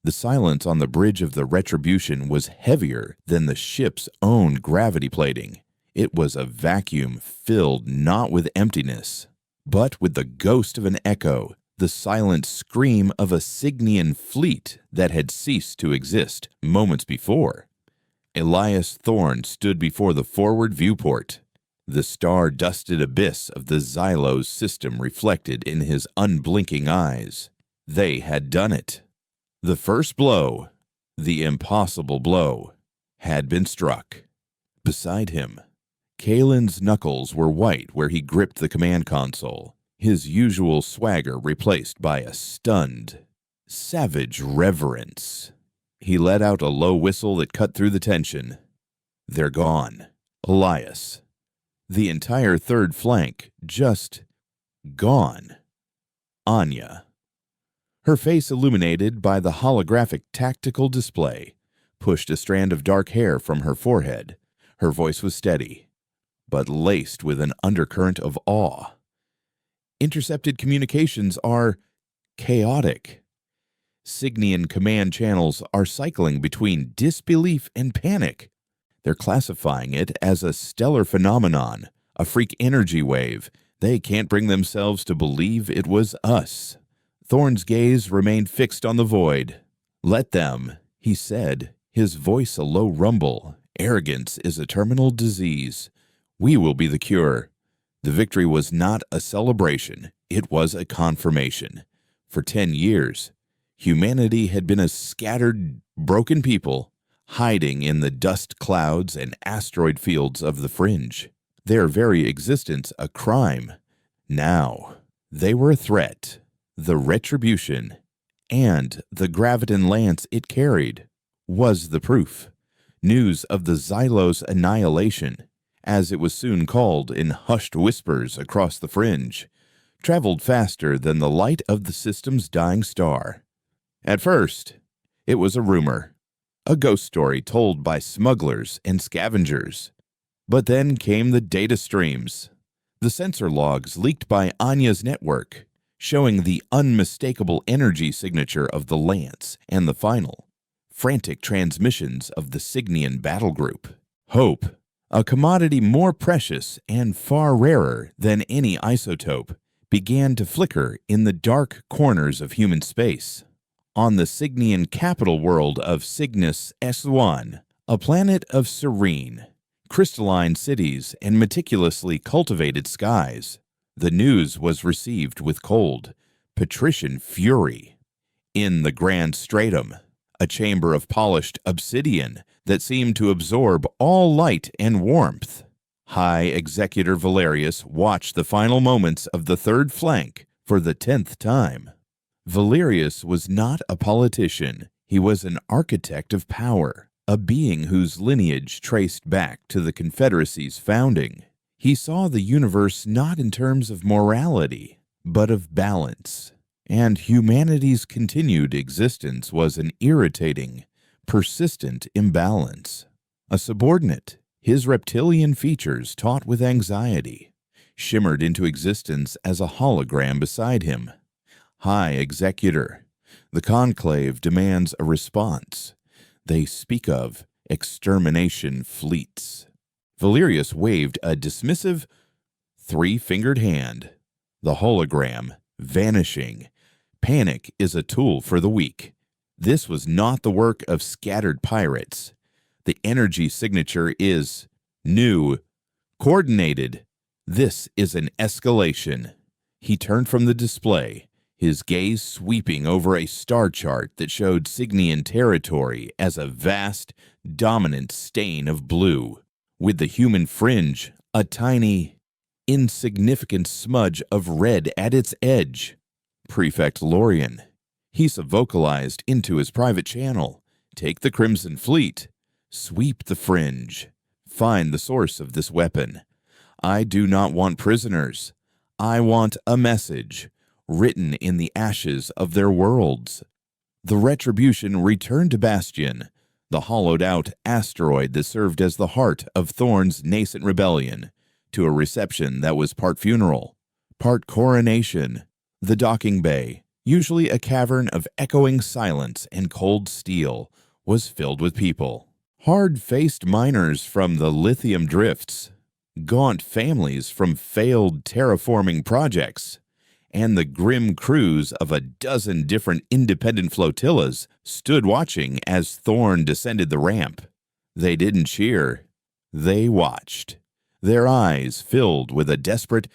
The silence on the bridge of the Retribution was heavier than the ship's own gravity plating. It was a vacuum filled not with emptiness, but with the ghost of an echo, the silent scream of a Cygnian fleet that had ceased to exist moments before. Elias Thorne stood before the forward viewport, the star-dusted abyss of the Xylos system reflected in his unblinking eyes. They had done it. The first blow, the impossible blow, had been struck. Beside him, Kalen's knuckles were white where he gripped the command console, his usual swagger replaced by a stunned, savage reverence. He let out a low whistle that cut through the tension. They're gone. Elias. The entire third flank, just gone. Anya. Her face illuminated by the holographic tactical display, pushed a strand of dark hair from her forehead. Her voice was steady, but laced with an undercurrent of awe. Intercepted communications are chaotic. Cygnian command channels are cycling between disbelief and panic. They're classifying it as a stellar phenomenon, a freak energy wave. They can't bring themselves to believe it was us. Thorne's gaze remained fixed on the void. Let them, he said, his voice a low rumble. Arrogance is a terminal disease. We will be the cure. The victory was not a celebration. It was a confirmation. For 10 years, humanity had been a scattered, broken people, hiding in the dust clouds and asteroid fields of the fringe, their very existence a crime. Now, they were a threat. The Retribution, and the graviton lance it carried, was the proof. News of the Xylos annihilation, as it was soon called in hushed whispers across the fringe, traveled faster than the light of the system's dying star. At first, it was a rumor, a ghost story told by smugglers and scavengers. But then came the data streams, the sensor logs leaked by Anya's network, showing the unmistakable energy signature of the Lance and the final, frantic transmissions of the Cygnian battle group. Hope, a commodity more precious and far rarer than any isotope, began to flicker in the dark corners of human space. On the Cygnian capital world of Cygnus S1, a planet of serene, crystalline cities and meticulously cultivated skies, the news was received with cold, patrician fury. In the Grand Stratum, a chamber of polished obsidian that seemed to absorb all light and warmth, High Executor Valerius watched the final moments of the third flank for the 10th time. Valerius was not a politician. He was an architect of power, a being whose lineage traced back to the Confederacy's founding. He saw the universe not in terms of morality, but of balance, and humanity's continued existence was an irritating, persistent imbalance. A subordinate, his reptilian features taut with anxiety, shimmered into existence as a hologram beside him. High Executor, the conclave demands a response. They speak of extermination fleets. Valerius waved a dismissive, three-fingered hand. The hologram, vanishing. Panic is a tool for the weak. This was not the work of scattered pirates. The energy signature is new, coordinated. This is an escalation. He turned from the display, his gaze sweeping over a star chart that showed Cygnian territory as a vast, dominant stain of blue, with the human fringe a tiny, insignificant smudge of red at its edge. Prefect Lorian, Hisa vocalized into his private channel, "Take the Crimson Fleet. Sweep the fringe. Find the source of this weapon. I do not want prisoners. I want a message, written in the ashes of their worlds." The Retribution returned to Bastion, the hollowed-out asteroid that served as the heart of Thorne's nascent rebellion, to a reception that was part funeral, part coronation. The docking bay, usually a cavern of echoing silence and cold steel, was filled with people. Hard-faced miners from the lithium drifts, gaunt families from failed terraforming projects, and the grim crews of a dozen different independent flotillas stood watching as Thorn descended the ramp. They didn't cheer. They watched, their eyes filled with a desperate,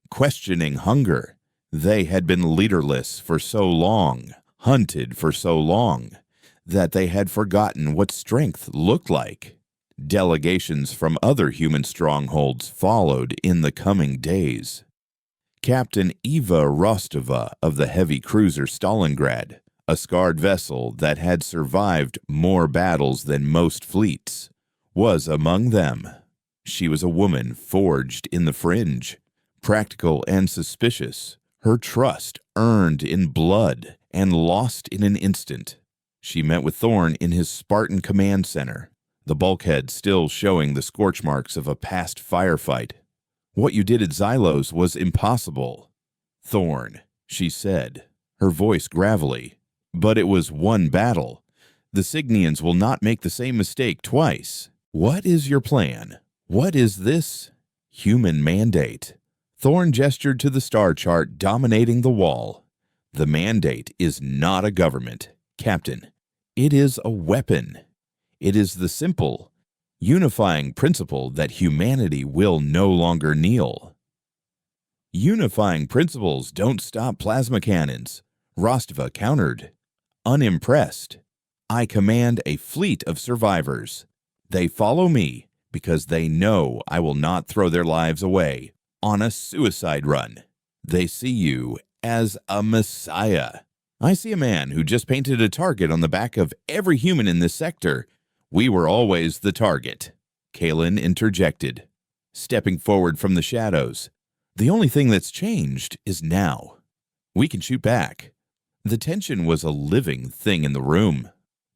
questioning hunger. They had been leaderless for so long, hunted for so long, that they had forgotten what strength looked like. Delegations from other human strongholds followed in the coming days. Captain Eva Rostova of the heavy cruiser Stalingrad, a scarred vessel that had survived more battles than most fleets, was among them. She was a woman forged in the fringe, practical and suspicious, her trust earned in blood and lost in an instant. She met with Thorn in his Spartan command center, the bulkhead still showing the scorch marks of a past firefight. What you did at Xylos was impossible. Thorn, she said, her voice gravelly. But it was one battle. The Signians will not make the same mistake twice. What is your plan? What is this human mandate? Thorn gestured to the star chart dominating the wall. The mandate is not a government, Captain. It is a weapon. It is the simple, unifying principle that humanity will no longer kneel. Unifying principles don't stop plasma cannons, Rostova countered. Unimpressed, I command a fleet of survivors. They follow me because they know I will not throw their lives away on a suicide run. They see you as a messiah. I see a man who just painted a target on the back of every human in this sector. We were always the target, Kalen interjected, stepping forward from the shadows. The only thing that's changed is now. We can shoot back. The tension was a living thing in the room.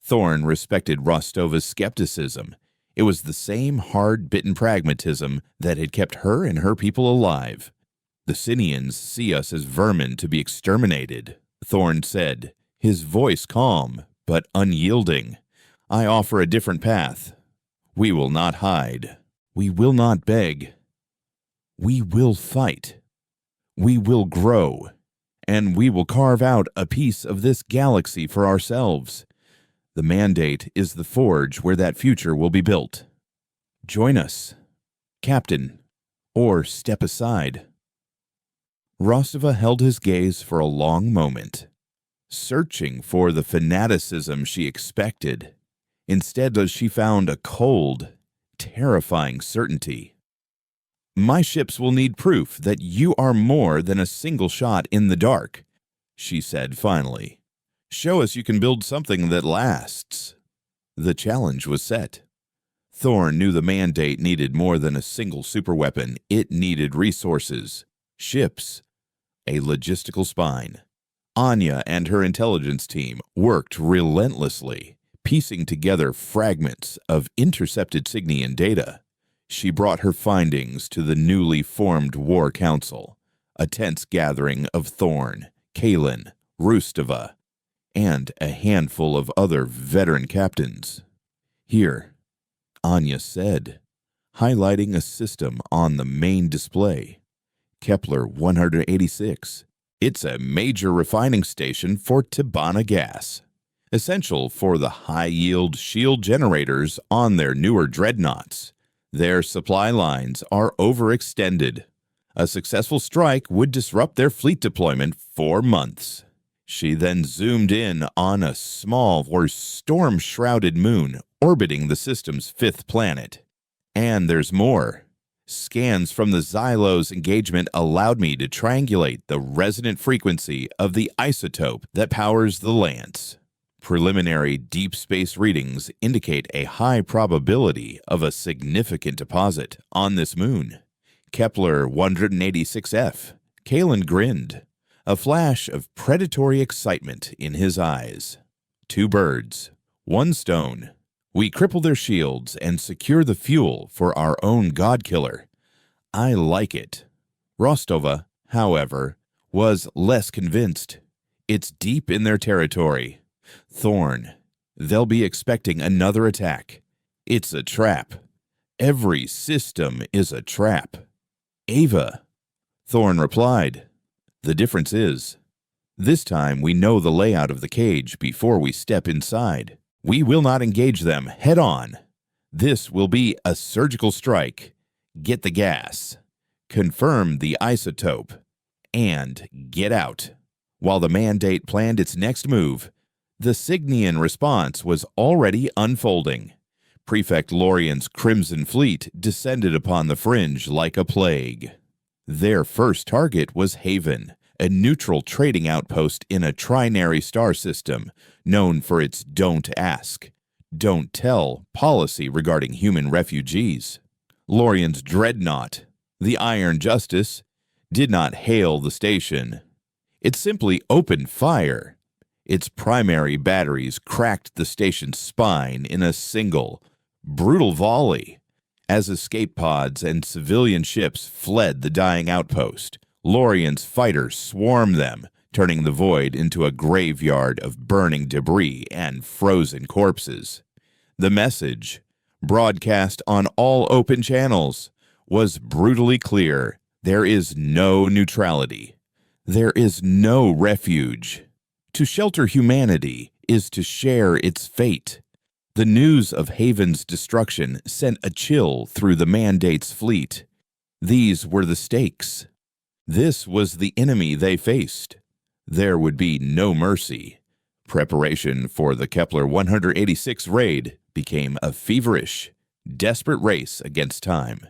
Thorn respected Rostova's skepticism. It was the same hard-bitten pragmatism that had kept her and her people alive. The Sinians see us as vermin to be exterminated, Thorn said, his voice calm but unyielding. I offer a different path. We will not hide. We will not beg. We will fight. We will grow. And we will carve out a piece of this galaxy for ourselves. The mandate is the forge where that future will be built. Join us, Captain, or step aside. Rostova held his gaze for a long moment, searching for the fanaticism she expected. Instead, she found a cold, terrifying certainty. My ships will need proof that you are more than a single shot in the dark, she said finally. Show us you can build something that lasts. The challenge was set. Thorn knew the mandate needed more than a single superweapon. It needed resources, ships, a logistical spine. Anya and her intelligence team worked relentlessly, piecing together fragments of intercepted Signian data. She brought her findings to the newly formed War Council, a tense gathering of Thorn, Kalen, Rustova, and a handful of other veteran captains. Here, Anya said, highlighting a system on the main display. Kepler 186. It's a major refining station for Tibanna gas, essential for the high-yield shield generators on their newer dreadnoughts. Their supply lines are overextended. A successful strike would disrupt their fleet deployment for months. She then zoomed in on a small or storm-shrouded moon orbiting the system's fifth planet. And there's more. Scans from the Xylos engagement allowed me to triangulate the resonant frequency of the isotope that powers the Lance. Preliminary deep space readings indicate a high probability of a significant deposit on this moon. Kepler 186f. Kalen grinned, a flash of predatory excitement in his eyes. 2 birds, 1 stone. We cripple their shields and secure the fuel for our own god-killer. I like it. Rostova, however, was less convinced. It's deep in their territory. Thorn, they'll be expecting another attack. It's a trap. Every system is a trap. Ava, Thorn replied. The difference is, this time we know the layout of the cage before we step inside. We will not engage them head on. This will be a surgical strike. Get the gas. Confirm the isotope. And get out. While the Mandate planned its next move, the Cygnian response was already unfolding. Prefect Lorien's Crimson Fleet descended upon the fringe like a plague. Their first target was Haven, a neutral trading outpost in a trinary star system known for its don't ask, don't tell policy regarding human refugees. Lorien's dreadnought, the Iron Justice, did not hail the station. It simply opened fire. Its primary batteries cracked the station's spine in a single, brutal volley. As escape pods and civilian ships fled the dying outpost, Lorien's fighters swarmed them, turning the void into a graveyard of burning debris and frozen corpses. The message, broadcast on all open channels, was brutally clear. There is no neutrality. There is no refuge. To shelter humanity is to share its fate. The news of Haven's destruction sent a chill through the Mandate's fleet. These were the stakes. This was the enemy they faced. There would be no mercy. Preparation for the Kepler 186 raid became a feverish, desperate race against time.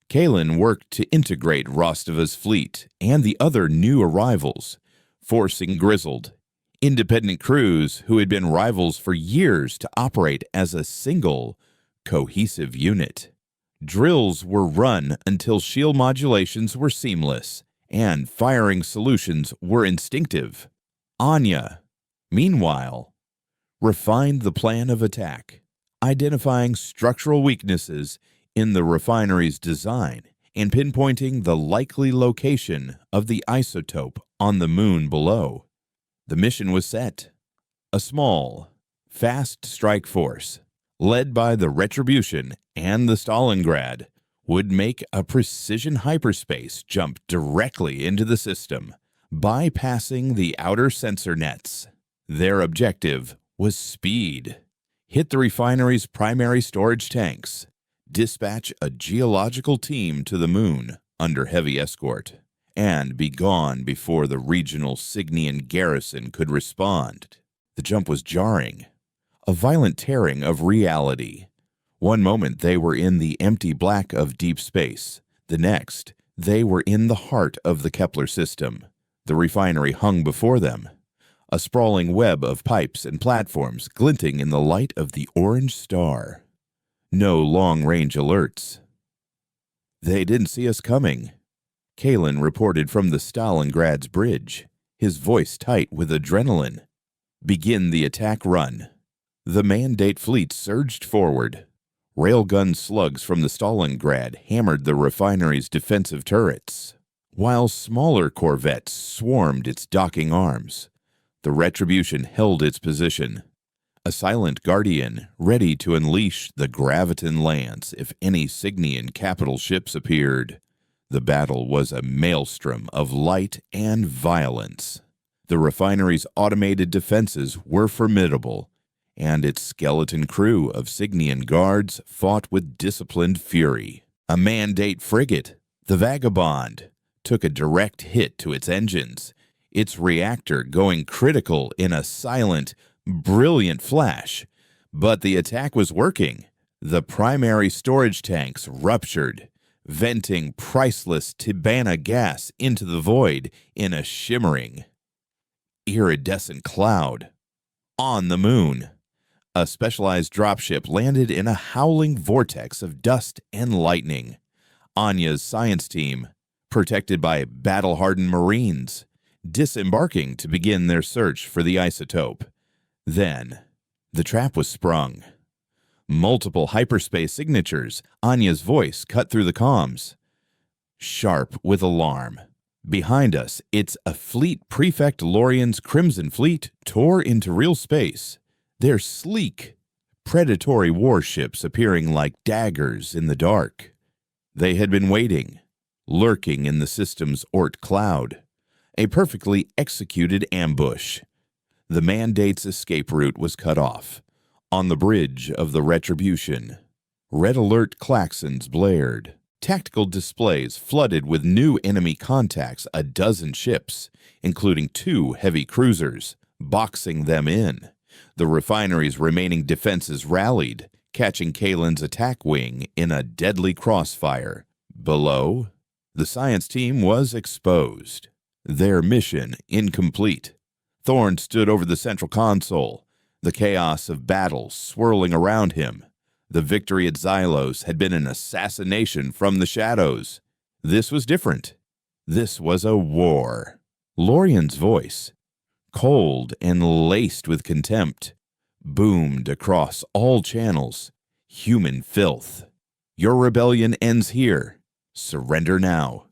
Kalen worked to integrate Rostova's fleet and the other new arrivals, forcing grizzled, independent crews who had been rivals for years to operate as a single, cohesive unit. Drills were run until shield modulations were seamless and firing solutions were instinctive. Anya, meanwhile, refined the plan of attack, identifying structural weaknesses in the refinery's design and pinpointing the likely location of the isotope on the moon below. The mission was set. A small, fast strike force, led by the Retribution and the Stalingrad, would make a precision hyperspace jump directly into the system, bypassing the outer sensor nets. Their objective was speed. Hit the refinery's primary storage tanks, dispatch a geological team to the moon under heavy escort, and be gone before the regional Cygnian garrison could respond. The jump was jarring, a violent tearing of reality. One moment they were in the empty black of deep space. The next, they were in the heart of the Kepler system. The refinery hung before them, a sprawling web of pipes and platforms glinting in the light of the orange star. No long-range alerts. They didn't see us coming. Kalen reported from the Stalingrad's bridge, his voice tight with adrenaline. Begin the attack run. The Mandate fleet surged forward. Railgun slugs from the Stalingrad hammered the refinery's defensive turrets, while smaller corvettes swarmed its docking arms. The Retribution held its position, a silent guardian ready to unleash the Graviton lance if any Cygnian capital ships appeared. The battle was a maelstrom of light and violence. The refinery's automated defenses were formidable, and its skeleton crew of Cygnian guards fought with disciplined fury. A Mandate frigate, the Vagabond, took a direct hit to its engines, its reactor going critical in a silent, brilliant flash. But the attack was working. The primary storage tanks ruptured, venting priceless Tibanna gas into the void in a shimmering, iridescent cloud. On the moon, a specialized dropship landed in a howling vortex of dust and lightning. Anya's science team, protected by battle-hardened Marines, disembarking to begin their search for the isotope. Then, the trap was sprung. Multiple hyperspace signatures, Anya's voice cut through the comms, sharp with alarm. Behind us, its a fleet Prefect Lorien's Crimson Fleet tore into real space, their sleek, predatory warships appearing like daggers in the dark. They had been waiting, lurking in the system's Ort cloud, a perfectly executed ambush. The Mandate's escape route was cut off, on the bridge of the Retribution. Red alert klaxons blared. Tactical displays flooded with new enemy contacts a dozen ships, including 2 heavy cruisers, boxing them in. The refinery's remaining defenses rallied, catching Kalen's attack wing in a deadly crossfire. Below, the science team was exposed. Their mission incomplete. Thorn stood over the central console, the chaos of battle swirling around him. The victory at Xylos had been an assassination from the shadows. This was different. This was a war. Lorien's voice, cold and laced with contempt, boomed across all channels. Human filth. Your rebellion ends here. Surrender now,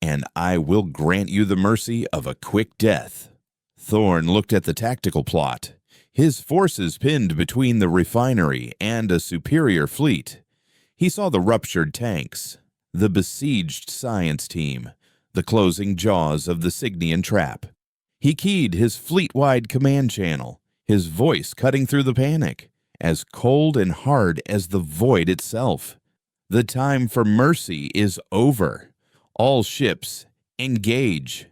and I will grant you the mercy of a quick death. Thorn looked at the tactical plot. His forces pinned between the refinery and a superior fleet. He saw the ruptured tanks, the besieged science team, the closing jaws of the Signian trap. He keyed his fleet-wide command channel, his voice cutting through the panic, as cold and hard as the void itself. The time for mercy is over. All ships, engage.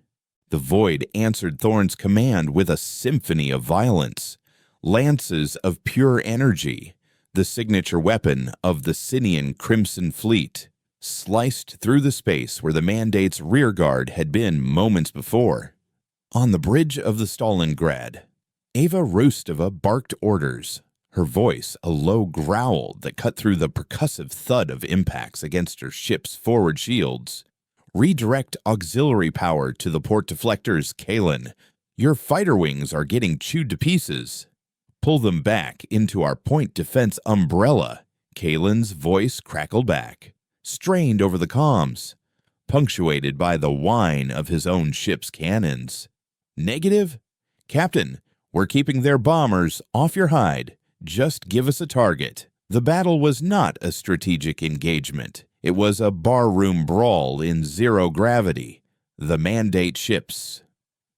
The void answered Thorn's command with a symphony of violence. Lances of pure energy, the signature weapon of the Sinian Crimson Fleet, sliced through the space where the Mandate's rearguard had been moments before. On the bridge of the Stalingrad, Ava Rostova barked orders, her voice a low growl that cut through the percussive thud of impacts against her ship's forward shields. Redirect auxiliary power to the port deflectors, Kalen. Your fighter wings are getting chewed to pieces. Pull them back into our point defense umbrella. Kalen's voice crackled back, strained over the comms, punctuated by the whine of his own ship's cannons. Negative? Captain, we're keeping their bombers off your hide. Just give us a target. The battle was not a strategic engagement. It was a barroom brawl in zero gravity. The Mandate ships,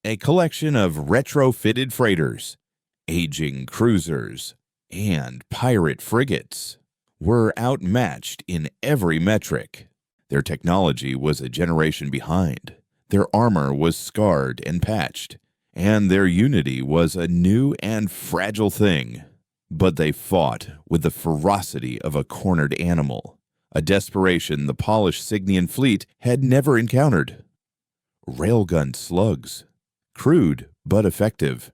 a collection of retrofitted freighters, aging cruisers, and pirate frigates, were outmatched in every metric. Their technology was a generation behind. Their armor was scarred and patched, and their unity was a new and fragile thing. But they fought with the ferocity of a cornered animal, a desperation the polished Signian fleet had never encountered. Railgun slugs, crude but effective,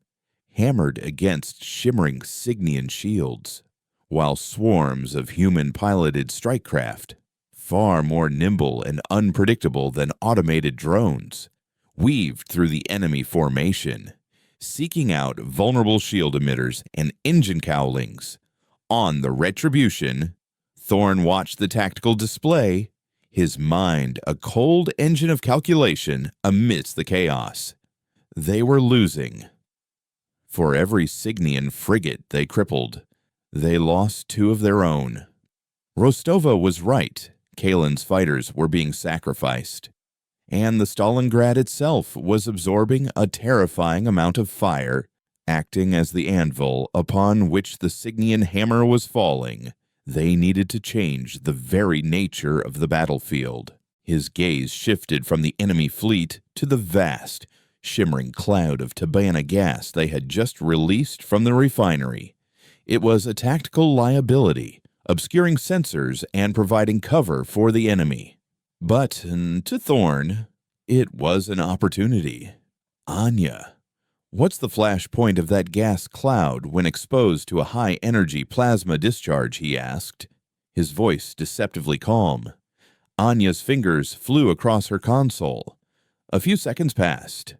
hammered against shimmering Signian shields, while swarms of human-piloted strike craft, far more nimble and unpredictable than automated drones, weaved through the enemy formation, seeking out vulnerable shield emitters and engine cowlings. On the Retribution, Thorn watched the tactical display, his mind a cold engine of calculation amidst the chaos. They were losing. For every Signian frigate they crippled, they lost 2 of their own. Rostova was right. Kalen's fighters were being sacrificed, and the Stalingrad itself was absorbing a terrifying amount of fire, acting as the anvil upon which the Signian hammer was falling. They needed to change the very nature of the battlefield. His gaze shifted from the enemy fleet to the vast, shimmering cloud of Tabana gas they had just released from the refinery. It was a tactical liability, obscuring sensors and providing cover for the enemy. But to Thorn, it was an opportunity. Anya. What's the flash point of that gas cloud when exposed to a high-energy plasma discharge, he asked, his voice deceptively calm. Anya's fingers flew across her console. A few seconds passed.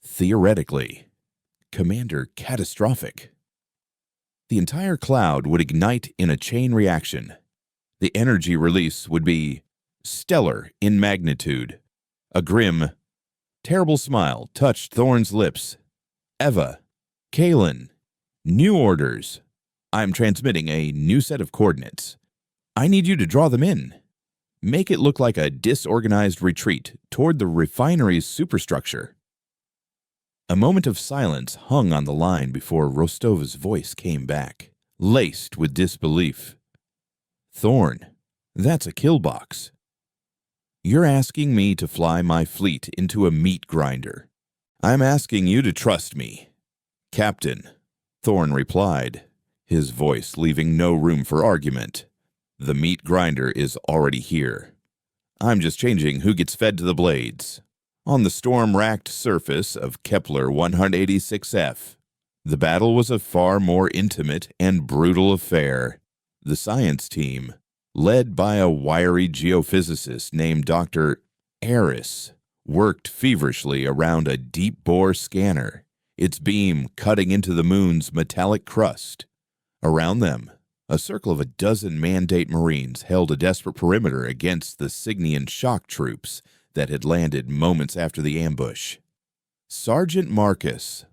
Theoretically. Commander, catastrophic. The entire cloud would ignite in a chain reaction. The energy release would be stellar in magnitude, a grim, Terrible smile touched Thorn's lips. Eva, Kalen, new orders. I'm transmitting a new set of coordinates. I need you to draw them in. Make it look like a disorganized retreat toward the refinery's superstructure. A moment of silence hung on the line before Rostova's voice came back, laced with disbelief. Thorn, that's a kill box. You're asking me to fly my fleet into a meat grinder. I'm asking you to trust me. Captain, Thorn replied, his voice leaving no room for argument. The meat grinder is already here. I'm just changing who gets fed to the blades. On the storm-racked surface of Kepler 186F, the battle was a far more intimate and brutal affair. The science team, led by a wiry geophysicist named Dr. Eris, worked feverishly around a deep-bore scanner, its beam cutting into the moon's metallic crust. Around them, a circle of a dozen Mandate Marines held a desperate perimeter against the Cygnian shock troops that had landed moments after the ambush. Sergeant Marcus,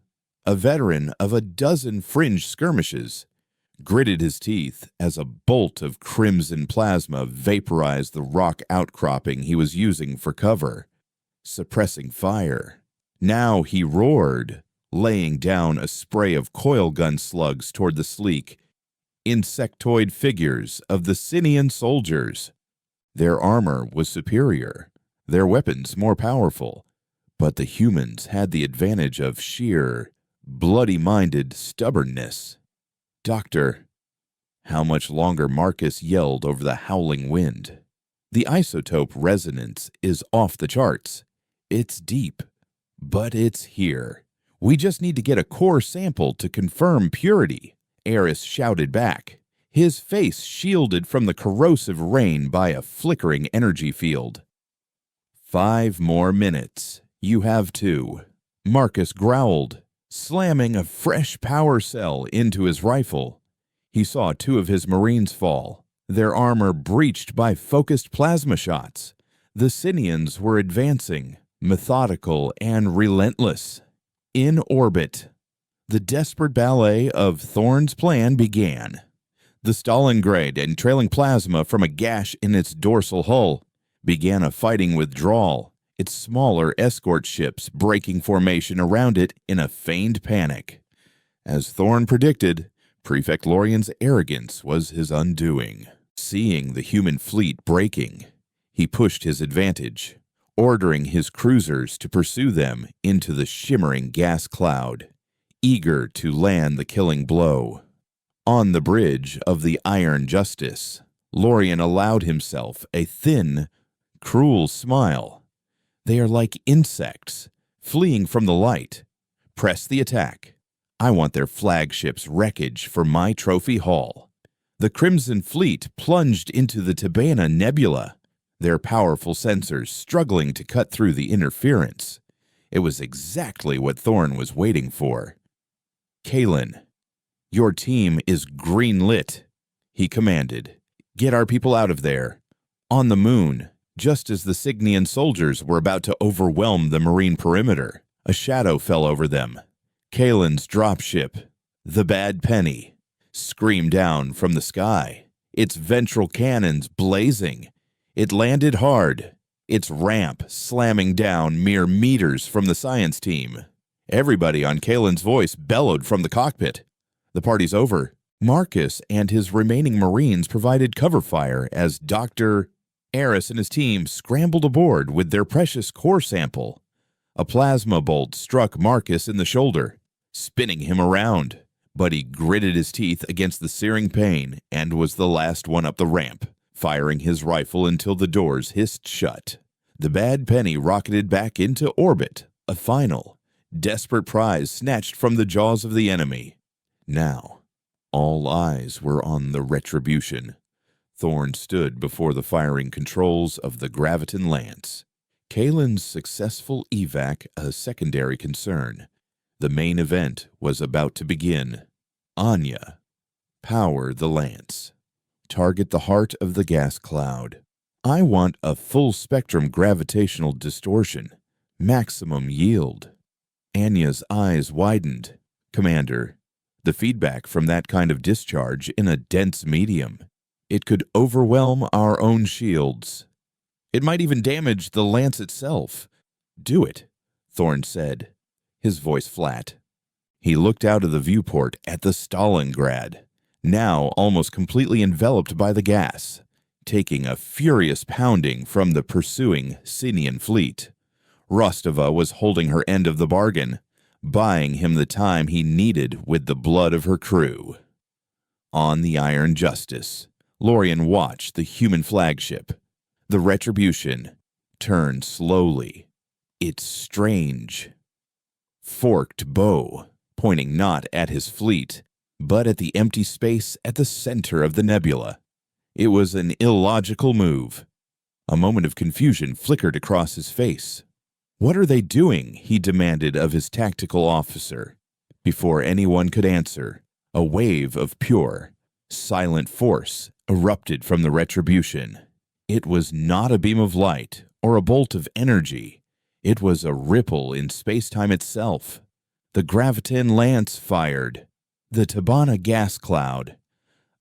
a veteran of a dozen fringe skirmishes, gritted his teeth as a bolt of crimson plasma vaporized the rock outcropping he was using for cover, suppressing fire. Now he roared, laying down a spray of coil gun slugs toward the sleek, insectoid figures of the Sinian soldiers. Their armor was superior, their weapons more powerful, but the humans had the advantage of sheer, bloody-minded stubbornness. Doctor, how much longer? Marcus yelled over the howling wind. The isotope resonance is off the charts. It's deep, but it's here. We just need to get a core sample to confirm purity. Eris shouted back, his face shielded from the corrosive rain by a flickering energy field. 5 more minutes. You have 2. Marcus growled, slamming a fresh power cell into his rifle. He saw 2 of his Marines fall, their armor breached by focused plasma shots. The Sinians were advancing, methodical and relentless. In orbit, the desperate ballet of Thorn's plan began. The Stalingrad and trailing plasma from a gash in its dorsal hull began a fighting withdrawal, its smaller escort ships breaking formation around it in a feigned panic. As Thorn predicted, Prefect Lorien's arrogance was his undoing. Seeing the human fleet breaking, he pushed his advantage, ordering his cruisers to pursue them into the shimmering gas cloud, eager to land the killing blow. On the bridge of the Iron Justice, Lorien allowed himself a thin, cruel smile. They are like insects, fleeing from the light. Press the attack. I want their flagship's wreckage for my trophy haul. The Crimson Fleet plunged into the Tabana Nebula, their powerful sensors struggling to cut through the interference. It was exactly what Thorn was waiting for. Kalen, your team is green-lit, he commanded. Get our people out of there. On the moon, just as the Cygnian soldiers were about to overwhelm the marine perimeter, a shadow fell over them. Kalen's dropship, the Bad Penny, screamed down from the sky, its ventral cannons blazing. It landed hard, its ramp slamming down mere meters from the science team. Everybody on Kalen's voice bellowed from the cockpit. The party's over. Marcus and his remaining Marines provided cover fire as Dr. Eris and his team scrambled aboard with their precious core sample. A plasma bolt struck Marcus in the shoulder, spinning him around, but he gritted his teeth against the searing pain and was the last one up the ramp, firing his rifle until the doors hissed shut. The Bad Penny rocketed back into orbit, a final, desperate prize snatched from the jaws of the enemy. Now, all eyes were on the Retribution. Thorn stood before the firing controls of the Graviton Lance. Kalen's successful evac a secondary concern. The main event was about to begin. Anya, power the Lance. Target the heart of the gas cloud. I want a full-spectrum gravitational distortion. Maximum yield. Anya's eyes widened. Commander, the feedback from that kind of discharge in a dense medium, it could overwhelm our own shields. It might even damage the lance itself. Do it, Thorn said, his voice flat. He looked out of the viewport at the Stalingrad, now almost completely enveloped by the gas, taking a furious pounding from the pursuing Sinian fleet. Rostova was holding her end of the bargain, buying him the time he needed with the blood of her crew. On the Iron Justice, Lorien watched the human flagship, the Retribution, turn slowly, its strange, forked bow pointing not at his fleet, but at the empty space at the center of the nebula. It was an illogical move. A moment of confusion flickered across his face. "What are they doing?" he demanded of his tactical officer. Before anyone could answer, a wave of pure, silent force erupted from the Retribution. It was not a beam of light or a bolt of energy. It was a ripple in space-time itself. The Graviton Lance fired. The Tabana gas cloud,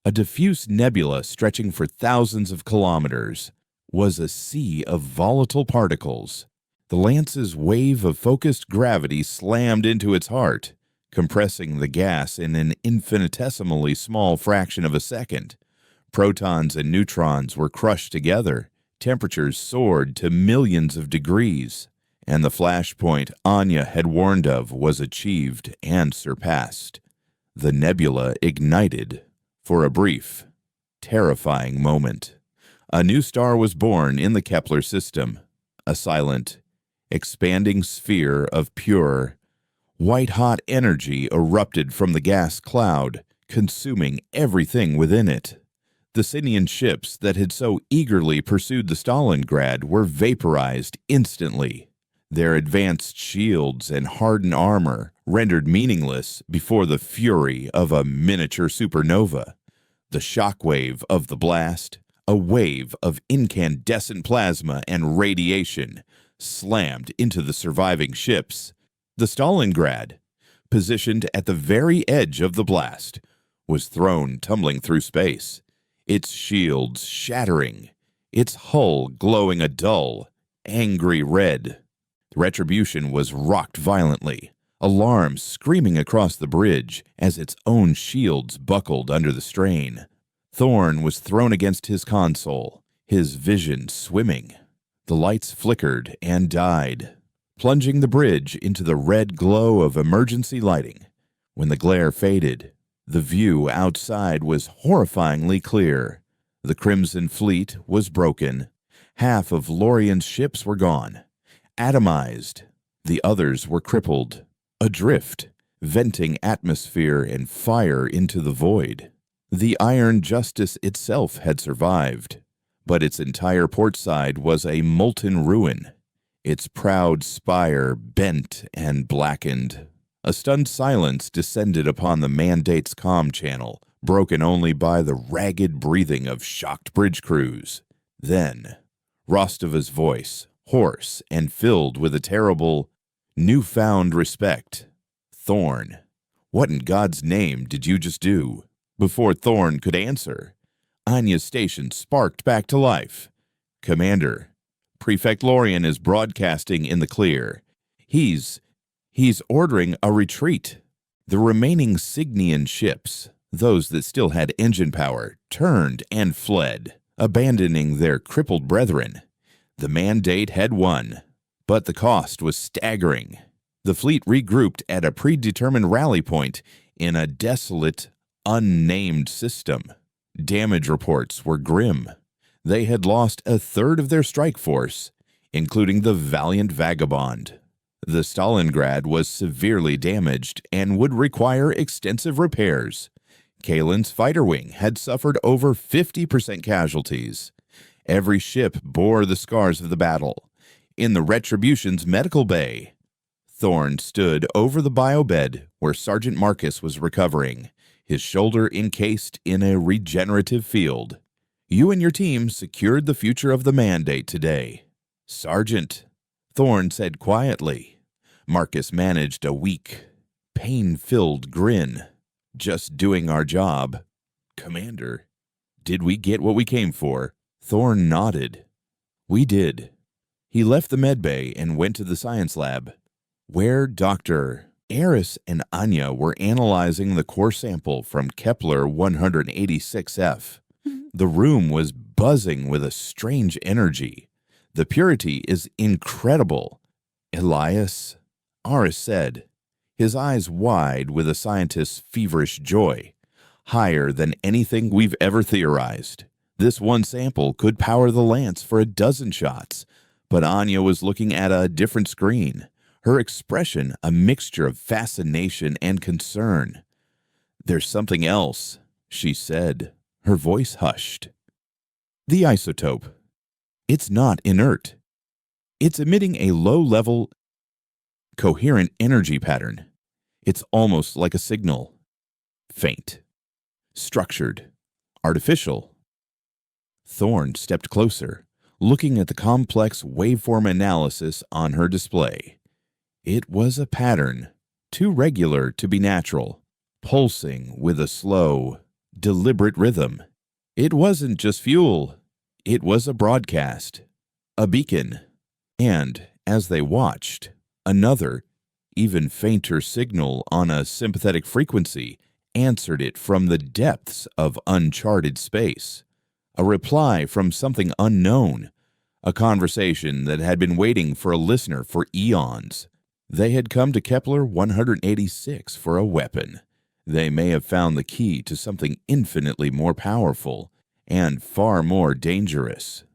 a diffuse nebula stretching for thousands of kilometers, was a sea of volatile particles. The lance's wave of focused gravity slammed into its heart, compressing the gas in an infinitesimally small fraction of a second. Protons and neutrons were crushed together. Temperatures soared to millions of degrees, and the flashpoint Anya had warned of was achieved and surpassed. The nebula ignited for a brief, terrifying moment. A new star was born in the Kepler system, a silent, expanding sphere of pure, white-hot energy erupted from the gas cloud, consuming everything within it. The Sinian ships that had so eagerly pursued the Stalingrad were vaporized instantly, their advanced shields and hardened armor rendered meaningless before the fury of a miniature supernova. The shockwave of the blast, a wave of incandescent plasma and radiation, slammed into the surviving ships. The Stalingrad, positioned at the very edge of the blast, was thrown tumbling through space, its shields shattering, its hull glowing a dull, angry red. The Retribution was rocked violently, alarms screaming across the bridge as its own shields buckled under the strain. Thorn was thrown against his console, his vision swimming. The lights flickered and died, plunging the bridge into the red glow of emergency lighting. When the glare faded, the view outside was horrifyingly clear. The Crimson Fleet was broken. Half of Lorien's ships were gone, atomized. The others were crippled, adrift, venting atmosphere and fire into the void. The Iron Justice itself had survived, but its entire port side was a molten ruin, its proud spire bent and blackened. A stunned silence descended upon the Mandate's comm channel, broken only by the ragged breathing of shocked bridge crews. Then, Rostova's voice, hoarse and filled with a terrible, newfound respect. "Thorn, what in God's name did you just do?" Before Thorn could answer, Anya's station sparked back to life. "Commander, Prefect Lorien is broadcasting in the clear. He's ordering a retreat." The remaining Signian ships, those that still had engine power, turned and fled, abandoning their crippled brethren. The Mandate had won, but the cost was staggering. The fleet regrouped at a predetermined rally point in a desolate, unnamed system. Damage reports were grim. They had lost a third of their strike force, including the valiant Vagabond. The Stalingrad was severely damaged and would require extensive repairs. Kalen's fighter wing had suffered over 50% casualties. Every ship bore the scars of the battle. In the Retribution's medical bay, Thorn stood over the biobed where Sergeant Marcus was recovering, his shoulder encased in a regenerative field. "You and your team secured the future of the Mandate today. Sergeant," Thorn said quietly. Marcus managed a weak, pain-filled grin. Just doing our job. Commander, did we get what we came for? Thorn nodded. We did. He left the medbay and went to the science lab, where Dr. Eris and Anya were analyzing the core sample from Kepler 186f. The room was buzzing with a strange energy. The purity is incredible. Elias, Aris said, his eyes wide with a scientist's feverish joy. Higher than anything we've ever theorized. This one sample could power the lance for a dozen shots, but Anya was looking at a different screen, her expression a mixture of fascination and concern. There's something else, she said, her voice hushed. The isotope. It's not inert. It's emitting a low-level, coherent energy pattern. It's almost like a signal. Faint. Structured. Artificial. Thorn stepped closer, looking at the complex waveform analysis on her display. It was a pattern, too regular to be natural, pulsing with a slow, deliberate rhythm. It wasn't just fuel. It was a broadcast, a beacon. And, as they watched, another, even fainter signal on a sympathetic frequency answered it from the depths of uncharted space. A reply from something unknown, a conversation that had been waiting for a listener for eons. They had come to Kepler 186 for a weapon. They may have found the key to something infinitely more powerful and far more dangerous.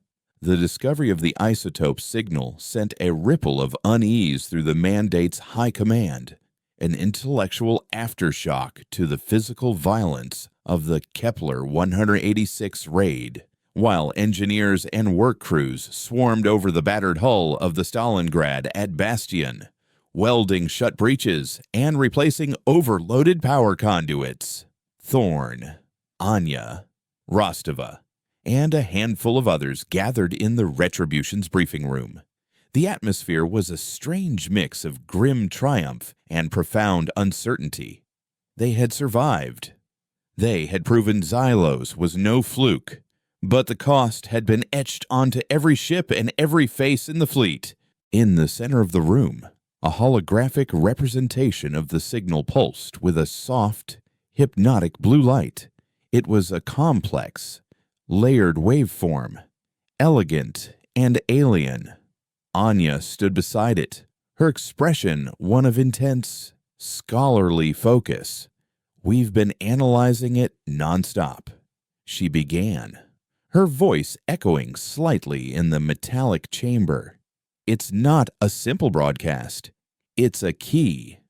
The discovery of the isotope signal sent a ripple of unease through the mandate's high command, an intellectual aftershock to the physical violence of the Kepler 186 raid, while engineers and work crews swarmed over the battered hull of the Stalingrad at Bastion, welding shut breaches and replacing overloaded power conduits. Thorn, Anya, Rostova, and a handful of others gathered in the Retribution's briefing room. The atmosphere was a strange mix of grim triumph and profound uncertainty. They had survived. They had proven Xylos was no fluke, but the cost had been etched onto every ship and every face in the fleet. In the center of the room, a holographic representation of the signal pulsed with a soft, hypnotic blue light. It was a complex, layered waveform, elegant and alien. Anya stood beside it, her expression one of intense, scholarly focus. We've been analyzing it nonstop, she began, her voice echoing slightly in the metallic chamber. It's not a simple broadcast. It's a key,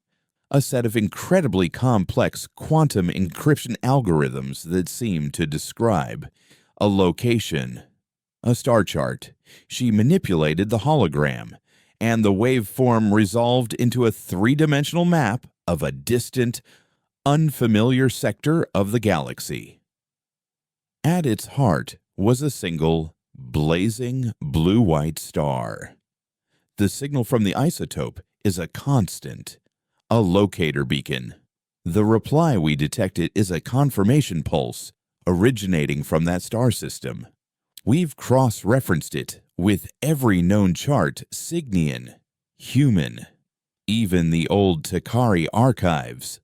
a set of incredibly complex quantum encryption algorithms that seem to describe a location, a star chart. She manipulated the hologram, and the waveform resolved into a three-dimensional map of a distant, unfamiliar sector of the galaxy. At its heart was a single, blazing blue-white star. The signal from the isotope is a constant, a locator beacon. The reply we detected is a confirmation pulse originating from that star system. We've cross-referenced it with every known chart, Signian, human, even the old Takari archives.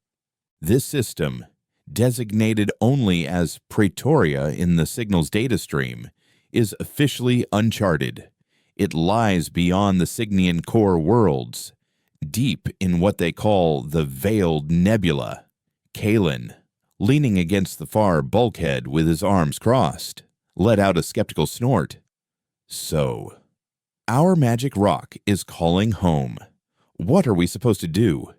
This system, designated only as Pretoria in the signal's data stream, is officially uncharted. It lies beyond the Signian core worlds, deep in what they call the Veiled Nebula. Kalen, leaning against the far bulkhead with his arms crossed, let out a skeptical snort. So, our magic rock is calling home. What are we supposed to do?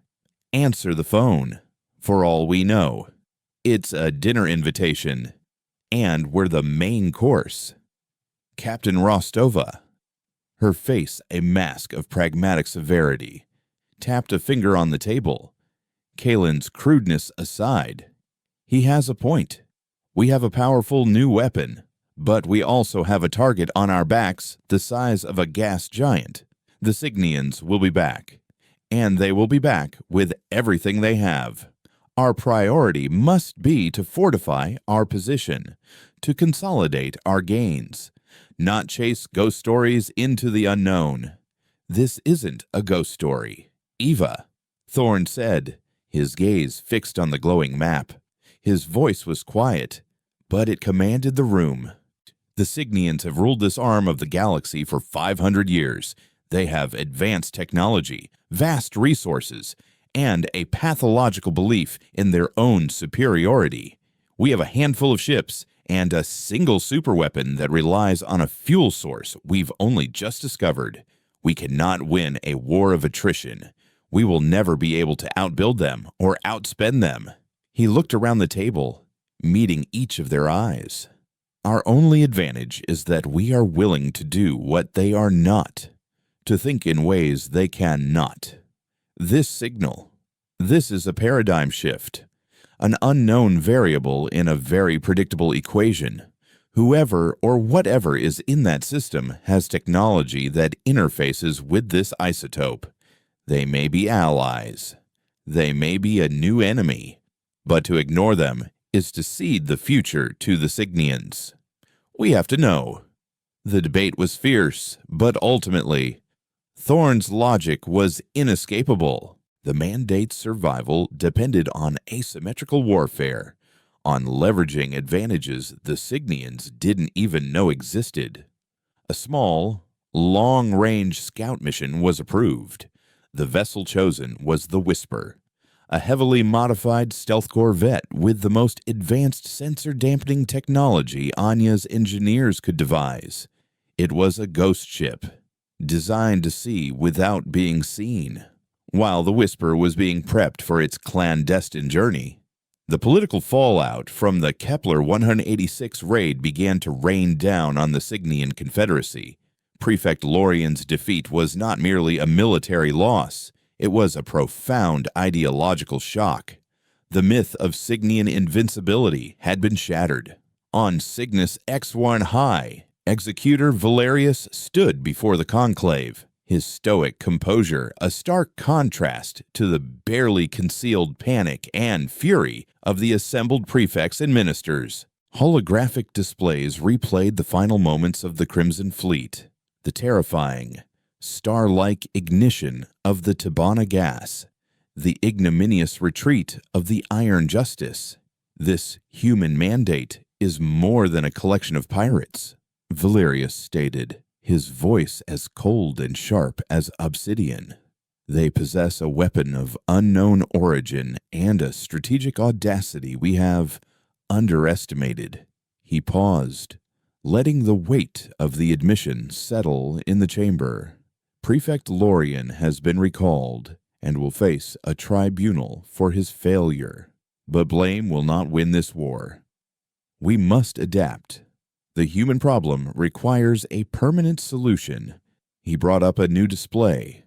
Answer the phone. For all we know, it's a dinner invitation, and we're the main course. Captain Rostova, her face a mask of pragmatic severity, tapped a finger on the table. Kalen's crudeness aside, he has a point. We have a powerful new weapon, but we also have a target on our backs the size of a gas giant. The Signians will be back, and they will be back with everything they have. Our priority must be to fortify our position, to consolidate our gains, not chase ghost stories into the unknown. This isn't a ghost story. Eva, Thorn said, his gaze fixed on the glowing map. His voice was quiet, but it commanded the room. The Signians have ruled this arm of the galaxy for 500 years. They have advanced technology, vast resources, and a pathological belief in their own superiority. We have a handful of ships and a single superweapon that relies on a fuel source we've only just discovered. We cannot win a war of attrition. We will never be able to outbuild them or outspend them. He looked around the table, meeting each of their eyes. Our only advantage is that we are willing to do what they are not, to think in ways they cannot. This signal, this is a paradigm shift, an unknown variable in a very predictable equation. Whoever or whatever is in that system has technology that interfaces with this isotope. They may be allies. They may be a new enemy. But to ignore them is to cede the future to the Signians. We have to know. The debate was fierce, but ultimately, Thorn's logic was inescapable. The mandate's survival depended on asymmetrical warfare, on leveraging advantages the Signians didn't even know existed. A small, long-range scout mission was approved. The vessel chosen was the Whisper, a heavily modified stealth corvette with the most advanced sensor-dampening technology Anya's engineers could devise. It was a ghost ship, designed to see without being seen. While the Whisper was being prepped for its clandestine journey, the political fallout from the Kepler 186 raid began to rain down on the Signian Confederacy. Prefect Lorien's defeat was not merely a military loss, it was a profound ideological shock. The myth of Signian invincibility had been shattered. On Cygnus X1 High, Executor Valerius stood before the conclave, his stoic composure a stark contrast to the barely concealed panic and fury of the assembled prefects and ministers. Holographic displays replayed the final moments of the Crimson Fleet, the terrifying, star-like ignition of the Tabana gas, the ignominious retreat of the Iron Justice. This human mandate is more than a collection of pirates, Valerius stated, his voice as cold and sharp as obsidian. They possess a weapon of unknown origin and a strategic audacity we have underestimated. He paused, letting the weight of the admission settle in the chamber. Prefect Lorien has been recalled and will face a tribunal for his failure. But blame will not win this war. We must adapt. The human problem requires a permanent solution. He brought up a new display,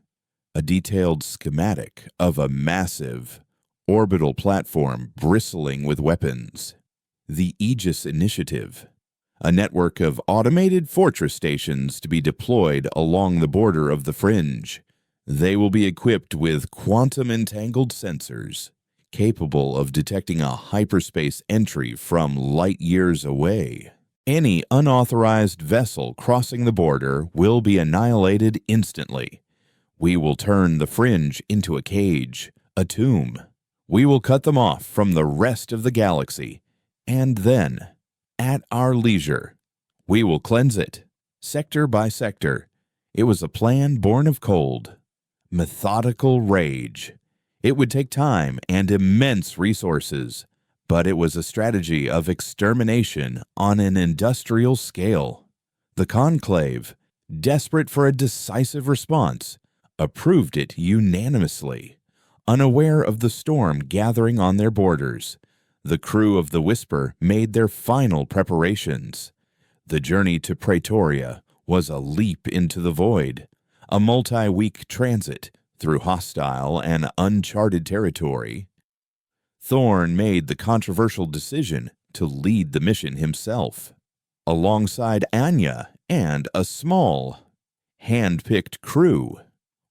a detailed schematic of a massive, orbital platform bristling with weapons. The Aegis Initiative, a network of automated fortress stations to be deployed along the border of the Fringe. They will be equipped with quantum-entangled sensors, capable of detecting a hyperspace entry from light years away. Any unauthorized vessel crossing the border will be annihilated instantly. We will turn the Fringe into a cage, a tomb. We will cut them off from the rest of the galaxy, and then, at our leisure, we will cleanse it, sector by sector. It was a plan born of cold, methodical rage. It would take time and immense resources, but it was a strategy of extermination on an industrial scale. The Conclave, desperate for a decisive response, approved it unanimously. Unaware of the storm gathering on their borders, the crew of the Whisper made their final preparations. The journey to Praetoria was a leap into the void, a multi-week transit through hostile and uncharted territory. Thorn made the controversial decision to lead the mission himself, alongside Anya and a small, hand-picked crew.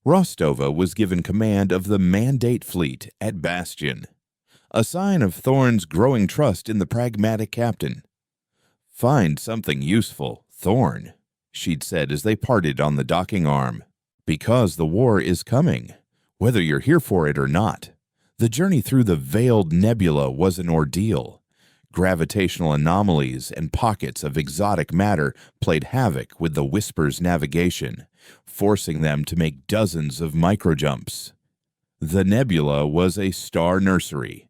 Rostova was given command of the Mandate Fleet at Bastion, a sign of Thorn's growing trust in the pragmatic captain. "Find something useful, Thorn," she'd said as they parted on the docking arm. "Because the war is coming, whether you're here for it or not." The journey through the veiled nebula was an ordeal. Gravitational anomalies and pockets of exotic matter played havoc with the Whisper's navigation, forcing them to make dozens of microjumps. The nebula was a star nursery,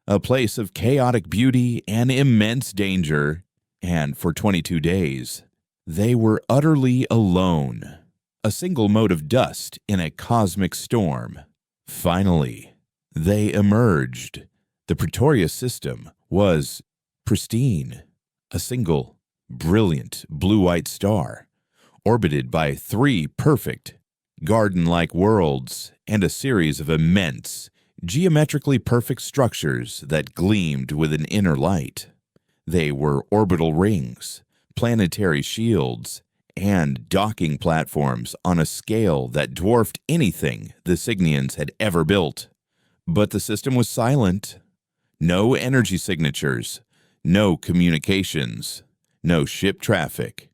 a place of chaotic beauty and immense danger, and for 22 days, they were utterly alone, a single mote of dust in a cosmic storm. Finally, they emerged. The Pretoria system was pristine, a single, brilliant blue-white star, orbited by 3 perfect, garden-like worlds and a series of immense, geometrically perfect structures that gleamed with an inner light. They were orbital rings, planetary shields, and docking platforms on a scale that dwarfed anything the Cygnians had ever built. But the system was silent. No energy signatures, no communications, no ship traffic.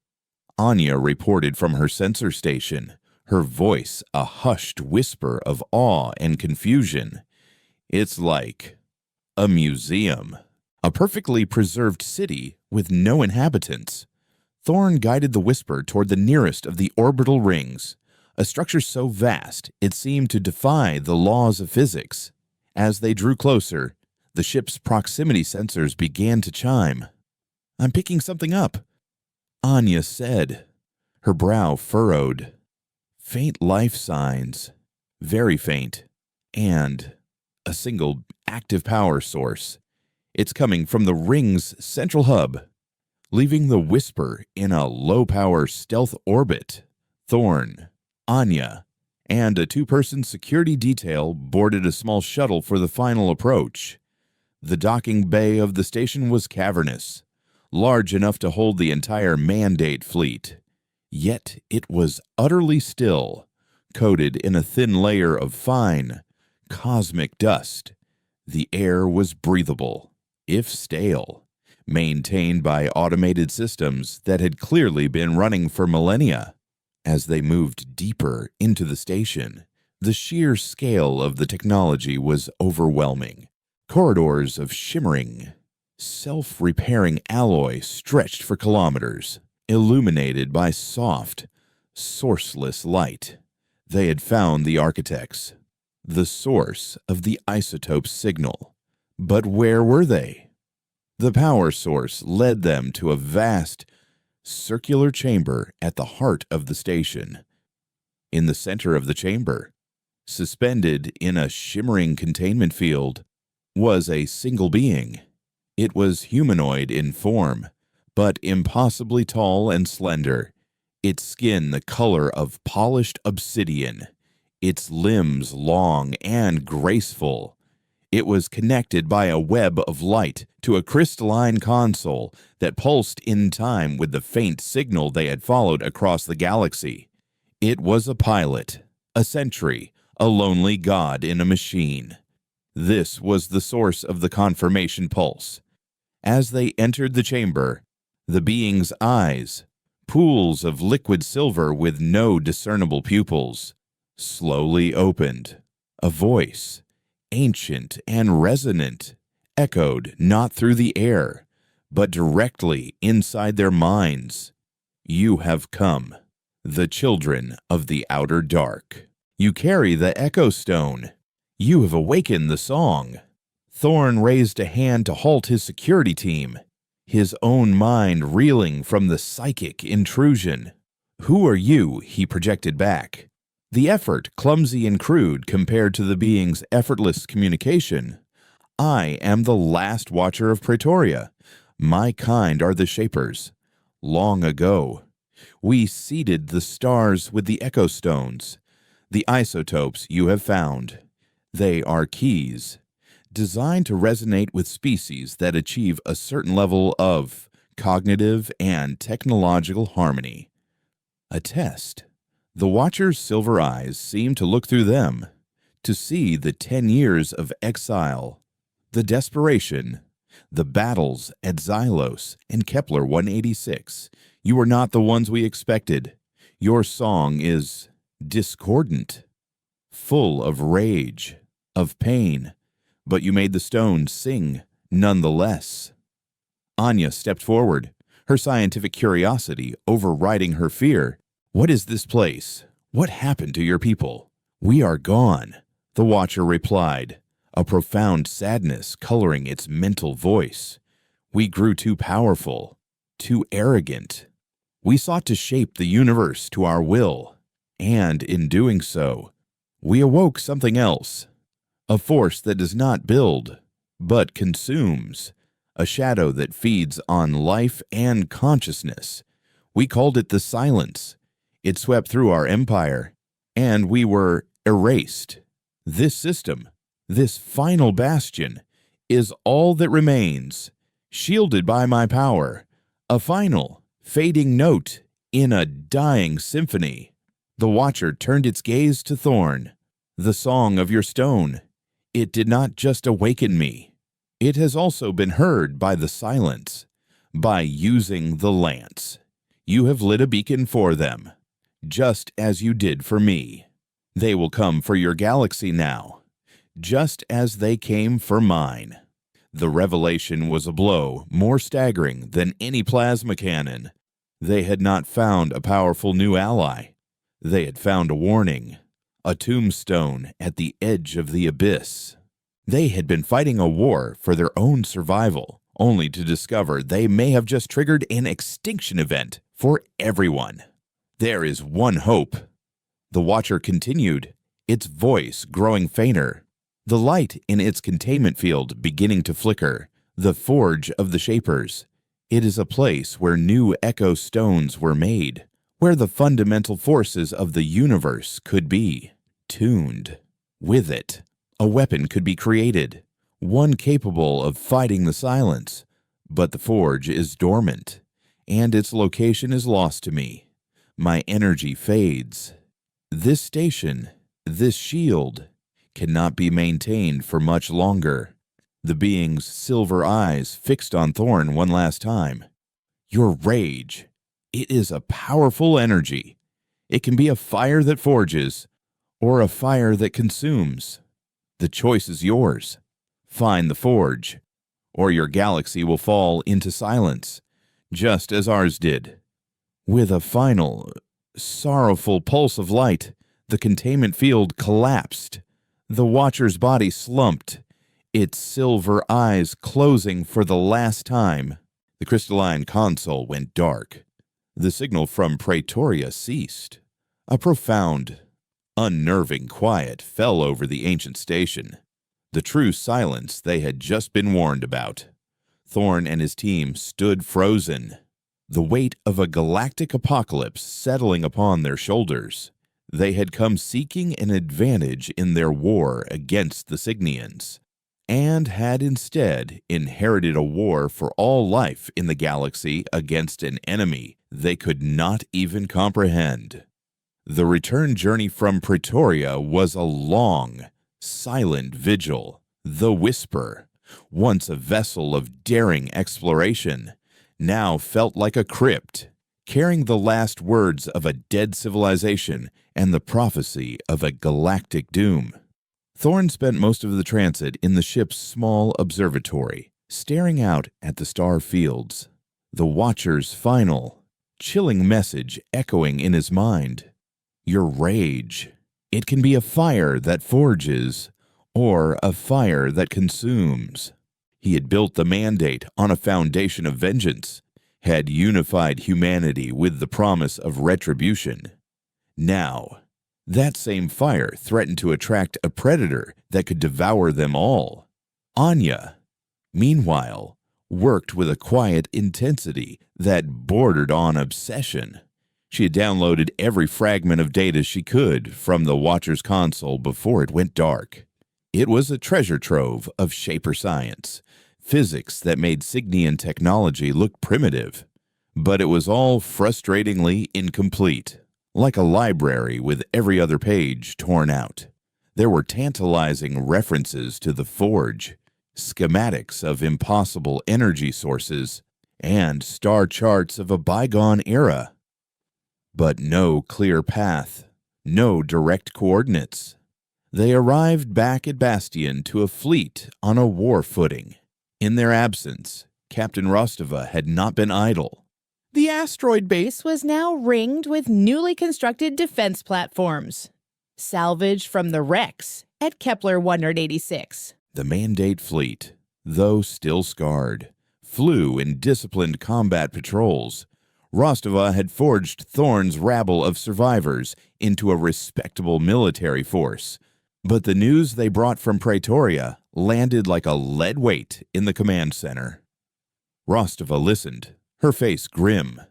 Anya reported from her sensor station, her voice a hushed whisper of awe and confusion. "It's like a museum, a perfectly preserved city with no inhabitants." Thorn guided the Whisper toward the nearest of the orbital rings, a structure so vast it seemed to defy the laws of physics. As they drew closer, the ship's proximity sensors began to chime. "I'm picking something up," Anya said, her brow furrowed. Faint life signs, very faint, and a single active power source. It's coming from the ring's central hub, leaving the Whisper in a low-power stealth orbit. Thorn, Anya, and a 2-person security detail boarded a small shuttle for the final approach. The docking bay of the station was cavernous, large enough to hold the entire Mandate fleet. Yet it was utterly still, coated in a thin layer of fine, cosmic dust. The air was breathable, if stale, maintained by automated systems that had clearly been running for millennia. As they moved deeper into the station, the sheer scale of the technology was overwhelming. Corridors of shimmering, self-repairing alloy stretched for kilometers, illuminated by soft, sourceless light. They had found the architects, the source of the isotope signal. But where were they? The power source led them to a vast, circular chamber at the heart of the station. In the center of the chamber, suspended in a shimmering containment field, was a single being. It was humanoid in form, but impossibly tall and slender, its skin the color of polished obsidian, its limbs long and graceful. It was connected by a web of light to a crystalline console that pulsed in time with the faint signal they had followed across the galaxy. It was a pilot, a sentry, a lonely god in a machine. This was the source of the confirmation pulse. As they entered the chamber, the being's eyes, pools of liquid silver with no discernible pupils, slowly opened. A voice, ancient and resonant, echoed not through the air, but directly inside their minds. "You have come, the children of the outer dark. You carry the Echo Stone. You have awakened the song." Thorn raised a hand to halt his security team, his own mind reeling from the psychic intrusion. "Who are you?" he projected back. The effort clumsy and crude compared to the being's effortless communication. "I am the last watcher of Pretoria. My kind are the Shapers. Long ago, we seeded the stars with the Echo Stones, the isotopes you have found. They are keys, designed to resonate with species that achieve a certain level of cognitive and technological harmony. A test, The Watcher's silver eyes seemed to look through them, to see the 10 years of exile, the desperation, the battles at Xylos and Kepler 186. You are not the ones we expected. Your song is discordant, full of rage, of pain, but you made the stones sing nonetheless. Anya stepped forward, her scientific curiosity overriding her fear. What is this place? What happened to your people? We are gone, the Watcher replied, a profound sadness coloring its mental voice. We grew too powerful, too arrogant. We sought to shape the universe to our will, and in doing so, we awoke something else, a force that does not build, but consumes, a shadow that feeds on life and consciousness. We called it the Silence. It swept through our empire, and we were erased. This system, this final bastion, is all that remains, shielded by my power, a final, fading note in a dying symphony. The Watcher turned its gaze to Thorn. The song of your stone, it did not just awaken me. It has also been heard by the Silence, by using the lance. You have lit a beacon for them, just as you did for me. They will come for your galaxy now, just as they came for mine. The revelation was a blow more staggering than any plasma cannon. They had not found a powerful new ally. They had found a warning, a tombstone at the edge of the abyss. They had been fighting a war for their own survival, only to discover they may have just triggered an extinction event for everyone. There is one hope. The Watcher continued, its voice growing fainter, the light in its containment field beginning to flicker, the forge of the Shapers. It is a place where new echo stones were made, where the fundamental forces of the universe could be tuned. With it, a weapon could be created, one capable of fighting the Silence, but the forge is dormant, and its location is lost to me. My energy fades. This station, this shield, cannot be maintained for much longer. The being's silver eyes fixed on Thorn one last time. Your rage, it is a powerful energy. It can be a fire that forges, or a fire that consumes. The choice is yours. Find the forge, or your galaxy will fall into silence, just as ours did. With a final, sorrowful pulse of light, the containment field collapsed. The Watcher's body slumped, its silver eyes closing for the last time. The crystalline console went dark. The signal from Praetoria ceased. A profound, unnerving quiet fell over the ancient station, the true silence they had just been warned about. Thorn and his team stood frozen, the weight of a galactic apocalypse settling upon their shoulders. They had come seeking an advantage in their war against the Signians, and had instead inherited a war for all life in the galaxy against an enemy they could not even comprehend. The return journey from Praetoria was a long, silent vigil. The Whisper, once a vessel of daring exploration, now felt like a crypt, carrying the last words of a dead civilization and the prophecy of a galactic doom. Thorn spent most of the transit in the ship's small observatory, staring out at the star fields, the Watcher's final, chilling message echoing in his mind. Your rage, it can be a fire that forges, or a fire that consumes. He had built the mandate on a foundation of vengeance, had unified humanity with the promise of retribution. Now, that same fire threatened to attract a predator that could devour them all. Anya, meanwhile, worked with a quiet intensity that bordered on obsession. She had downloaded every fragment of data she could from the Watcher's console before it went dark. It was a treasure trove of Shaper science, physics that made Signian technology look primitive, but it was all frustratingly incomplete. like a library with every other page torn out. There were tantalizing references to the Forge, schematics of impossible energy sources, and star charts of a bygone era. But no clear path, no direct coordinates. They arrived back at Bastion to a fleet on a war footing. In their absence, Captain Rostova had not been idle. The asteroid base was now ringed with newly constructed defense platforms, salvaged from the wrecks at Kepler 186. The Mandate fleet, though still scarred, flew in disciplined combat patrols. Rostova had forged Thorn's rabble of survivors into a respectable military force, but the news they brought from Praetoria landed like a lead weight in the command center. Rostova listened, her face grim.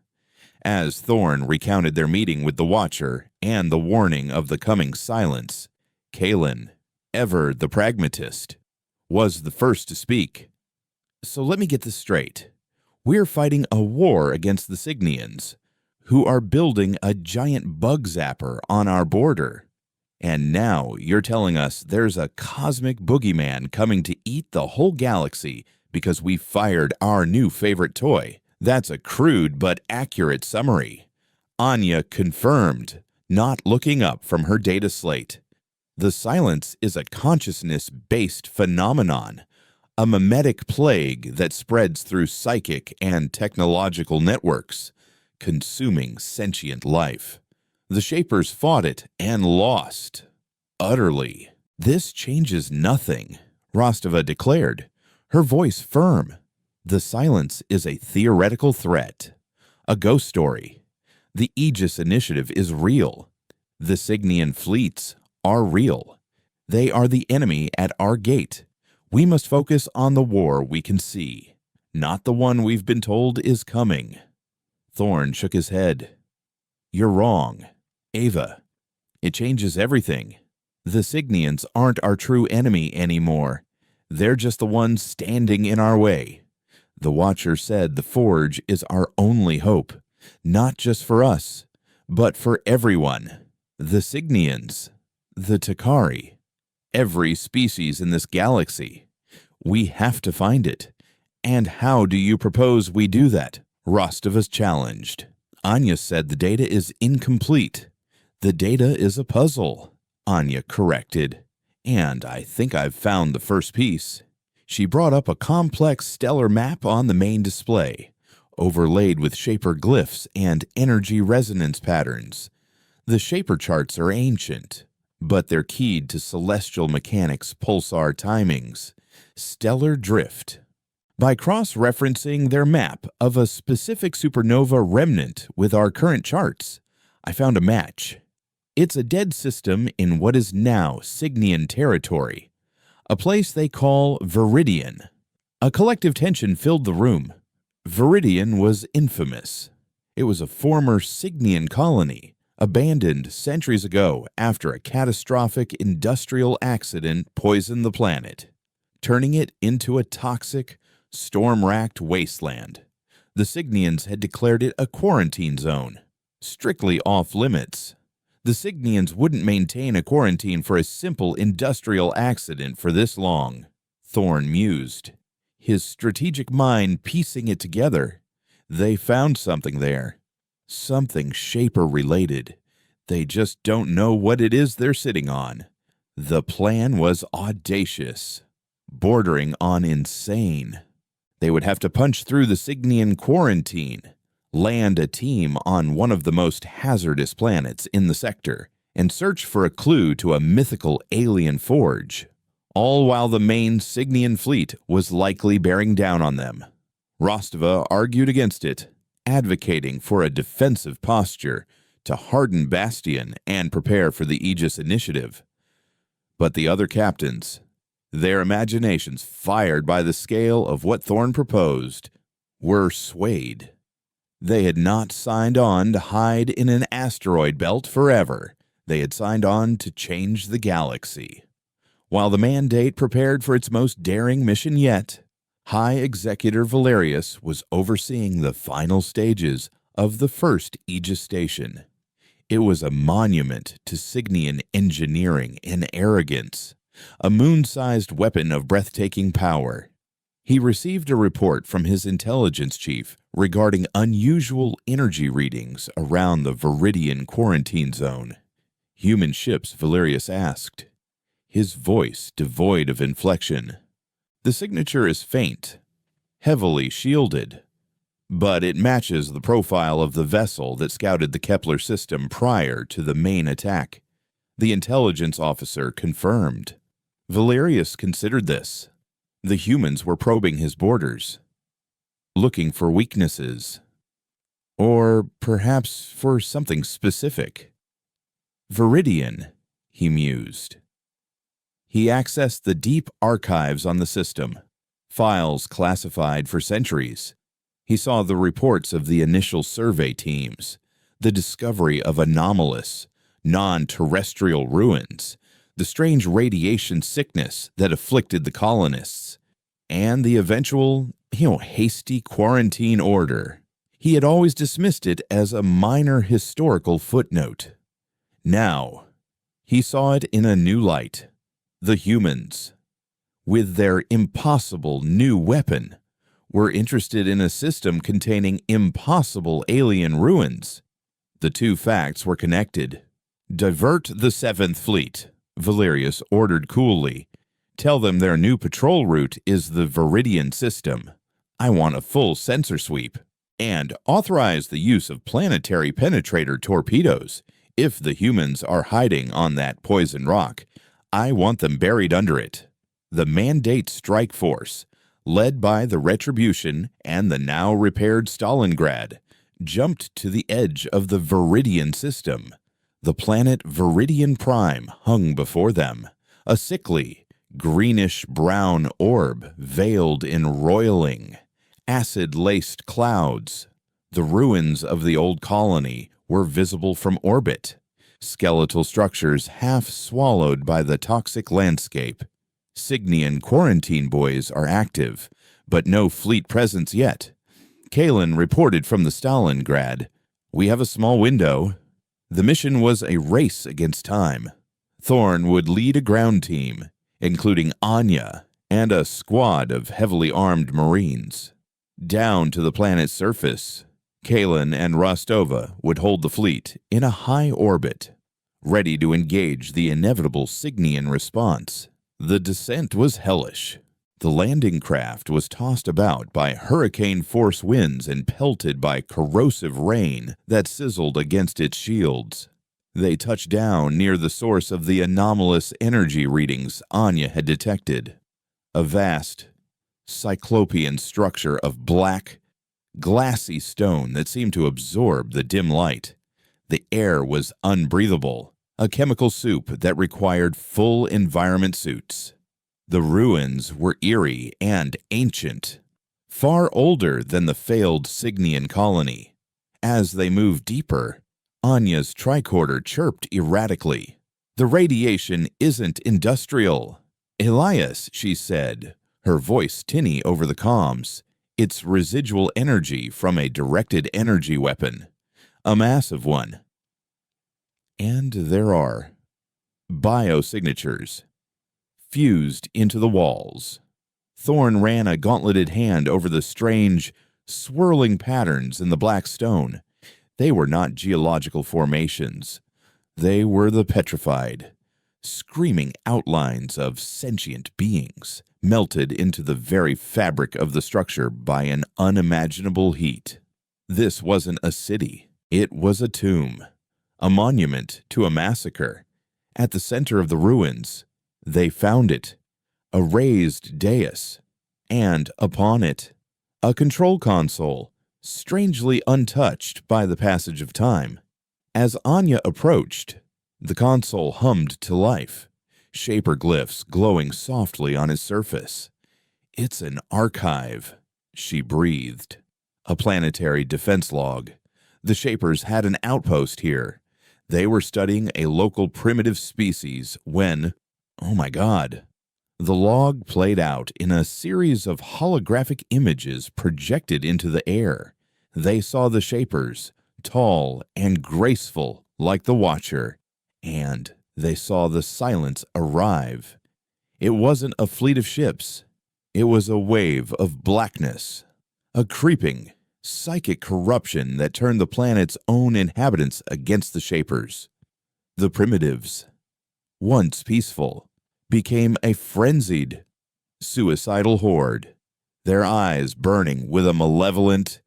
As Thorn recounted their meeting with the Watcher and the warning of the coming silence, Kalen, ever the pragmatist, was the first to speak. So let me get this straight. We're fighting a war against the Signians, who are building a giant bug zapper on our border. And now you're telling us there's a cosmic boogeyman coming to eat the whole galaxy because we fired our new favorite toy. That's a crude but accurate summary. Anya confirmed, not looking up from her data slate. The silence is a consciousness-based phenomenon, a mimetic plague that spreads through psychic and technological networks, consuming sentient life. The Shapers fought it and lost. Utterly. This changes nothing, Rostova declared, her voice firm. The silence is a theoretical threat, a ghost story. The Aegis Initiative is real. The Signian fleets are real. They are the enemy at our gate. We must focus on the war we can see, not the one we've been told is coming. Thorn shook his head. You're wrong, Ava. It changes everything. The Signians aren't our true enemy anymore. They're just the ones standing in our way. The Watcher said the Forge is our only hope, not just for us, but for everyone. The Signians, the Takari, every species in this galaxy. We have to find it. And how do you propose we do that? Rostovas challenged. Anya said the data is incomplete. The data is a puzzle, Anya corrected. And I think I've found the first piece. She brought up a complex stellar map on the main display, overlaid with Shaper glyphs and energy resonance patterns. The Shaper charts are ancient, but they're keyed to celestial mechanics pulsar timings, stellar drift. By cross-referencing their map of a specific supernova remnant with our current charts, I found a match. It's a dead system in what is now Signian territory, a place they call Viridian. A collective tension filled the room. Viridian was infamous. It was a former Signian colony, abandoned centuries ago after a catastrophic industrial accident poisoned the planet, turning it into a toxic, storm-racked wasteland. The Signians had declared it a quarantine zone, strictly off-limits. The Signians wouldn't maintain a quarantine for a simple industrial accident for this long, Thorn mused, his strategic mind piecing it together. They found something there, something Shaper-related. They just don't know what it is they're sitting on. The plan was audacious, bordering on insane. They would have to punch through the Signian quarantine, land a team on one of the most hazardous planets in the sector, and search for a clue to a mythical alien forge, all while the main Signian fleet was likely bearing down on them. Rostova argued against it, advocating for a defensive posture to harden Bastion and prepare for the Aegis Initiative. But the other captains, their imaginations fired by the scale of what Thorn proposed, were swayed. They had not signed on to hide in an asteroid belt forever. They had signed on to change the galaxy. While the Mandate prepared for its most daring mission yet, High Executor Valerius was overseeing the final stages of the first Aegis station. It was a monument to Cygnian engineering and arrogance, a moon-sized weapon of breathtaking power. He received a report from his intelligence chief regarding unusual energy readings around the Viridian quarantine zone. "Human ships?" Valerius asked, his voice devoid of inflection. "The signature is faint, heavily shielded, but it matches the profile of the vessel that scouted the Kepler system prior to the main attack," the intelligence officer confirmed. Valerius considered this. The humans were probing his borders, looking for weaknesses, or perhaps for something specific. "Viridian," he mused. He accessed the deep archives on the system, files classified for centuries. He saw the reports of the initial survey teams, the discovery of anomalous, non-terrestrial ruins, the strange radiation sickness that afflicted the colonists, and the eventual, hasty quarantine order. He had always dismissed it as a minor historical footnote. Now, he saw it in a new light. The humans, with their impossible new weapon, were interested in a system containing impossible alien ruins. The two facts were connected. "Divert the 7th Fleet," Valerius ordered coolly. "Tell them their new patrol route is the Viridian system. I want a full sensor sweep. And authorize the use of planetary penetrator torpedoes. If the humans are hiding on that poison rock, I want them buried under it." The Mandate Strike Force, led by the Retribution and the now repaired Stalingrad, jumped to the edge of the Viridian system. The planet Viridian Prime hung before them, a sickly, greenish-brown orb veiled in roiling, acid-laced clouds. The ruins of the old colony were visible from orbit, skeletal structures half swallowed by the toxic landscape. Cygnian quarantine buoys are active, but no fleet presence yet. Kalen reported from the Stalingrad, "We have a small window." The mission was a race against time. Thorn would lead a ground team, including Anya and a squad of heavily armed Marines. Down to the planet's surface, Kalen and Rostova would hold the fleet in a high orbit, ready to engage the inevitable Cygnian response. The descent was hellish. The landing craft was tossed about by hurricane-force winds and pelted by corrosive rain that sizzled against its shields. They touched down near the source of the anomalous energy readings Anya had detected. A vast, cyclopean structure of black, glassy stone that seemed to absorb the dim light. The air was unbreathable, a chemical soup that required full environment suits. The ruins were eerie and ancient, far older than the failed Cygnian colony. As they moved deeper, Anya's tricorder chirped erratically. "The radiation isn't industrial." "Elias," she said, her voice tinny over the comms. "It's residual energy from a directed energy weapon. A massive one." And there are biosignatures fused into the walls. Thorn ran a gauntleted hand over the strange, swirling patterns in the black stone. They were not geological formations. They were the petrified, screaming outlines of sentient beings, melted into the very fabric of the structure by an unimaginable heat. This wasn't a city. It was a tomb, a monument to a massacre. At the center of the ruins, they found it, a raised dais, and upon it, a control console, strangely untouched by the passage of time. As Anya approached, the console hummed to life, shaper glyphs glowing softly on its surface. "It's an archive," she breathed. A planetary defense log. The Shapers had an outpost here. They were studying a local primitive species when, oh my God, the log played out in a series of holographic images projected into the air. They saw the Shapers, tall and graceful, like the Watcher, and they saw the Silence arrive. It wasn't a fleet of ships. It was a wave of blackness, a creeping, psychic corruption that turned the planet's own inhabitants against the Shapers. The Primitives, once peaceful, became a frenzied, suicidal horde, their eyes burning with a malevolent,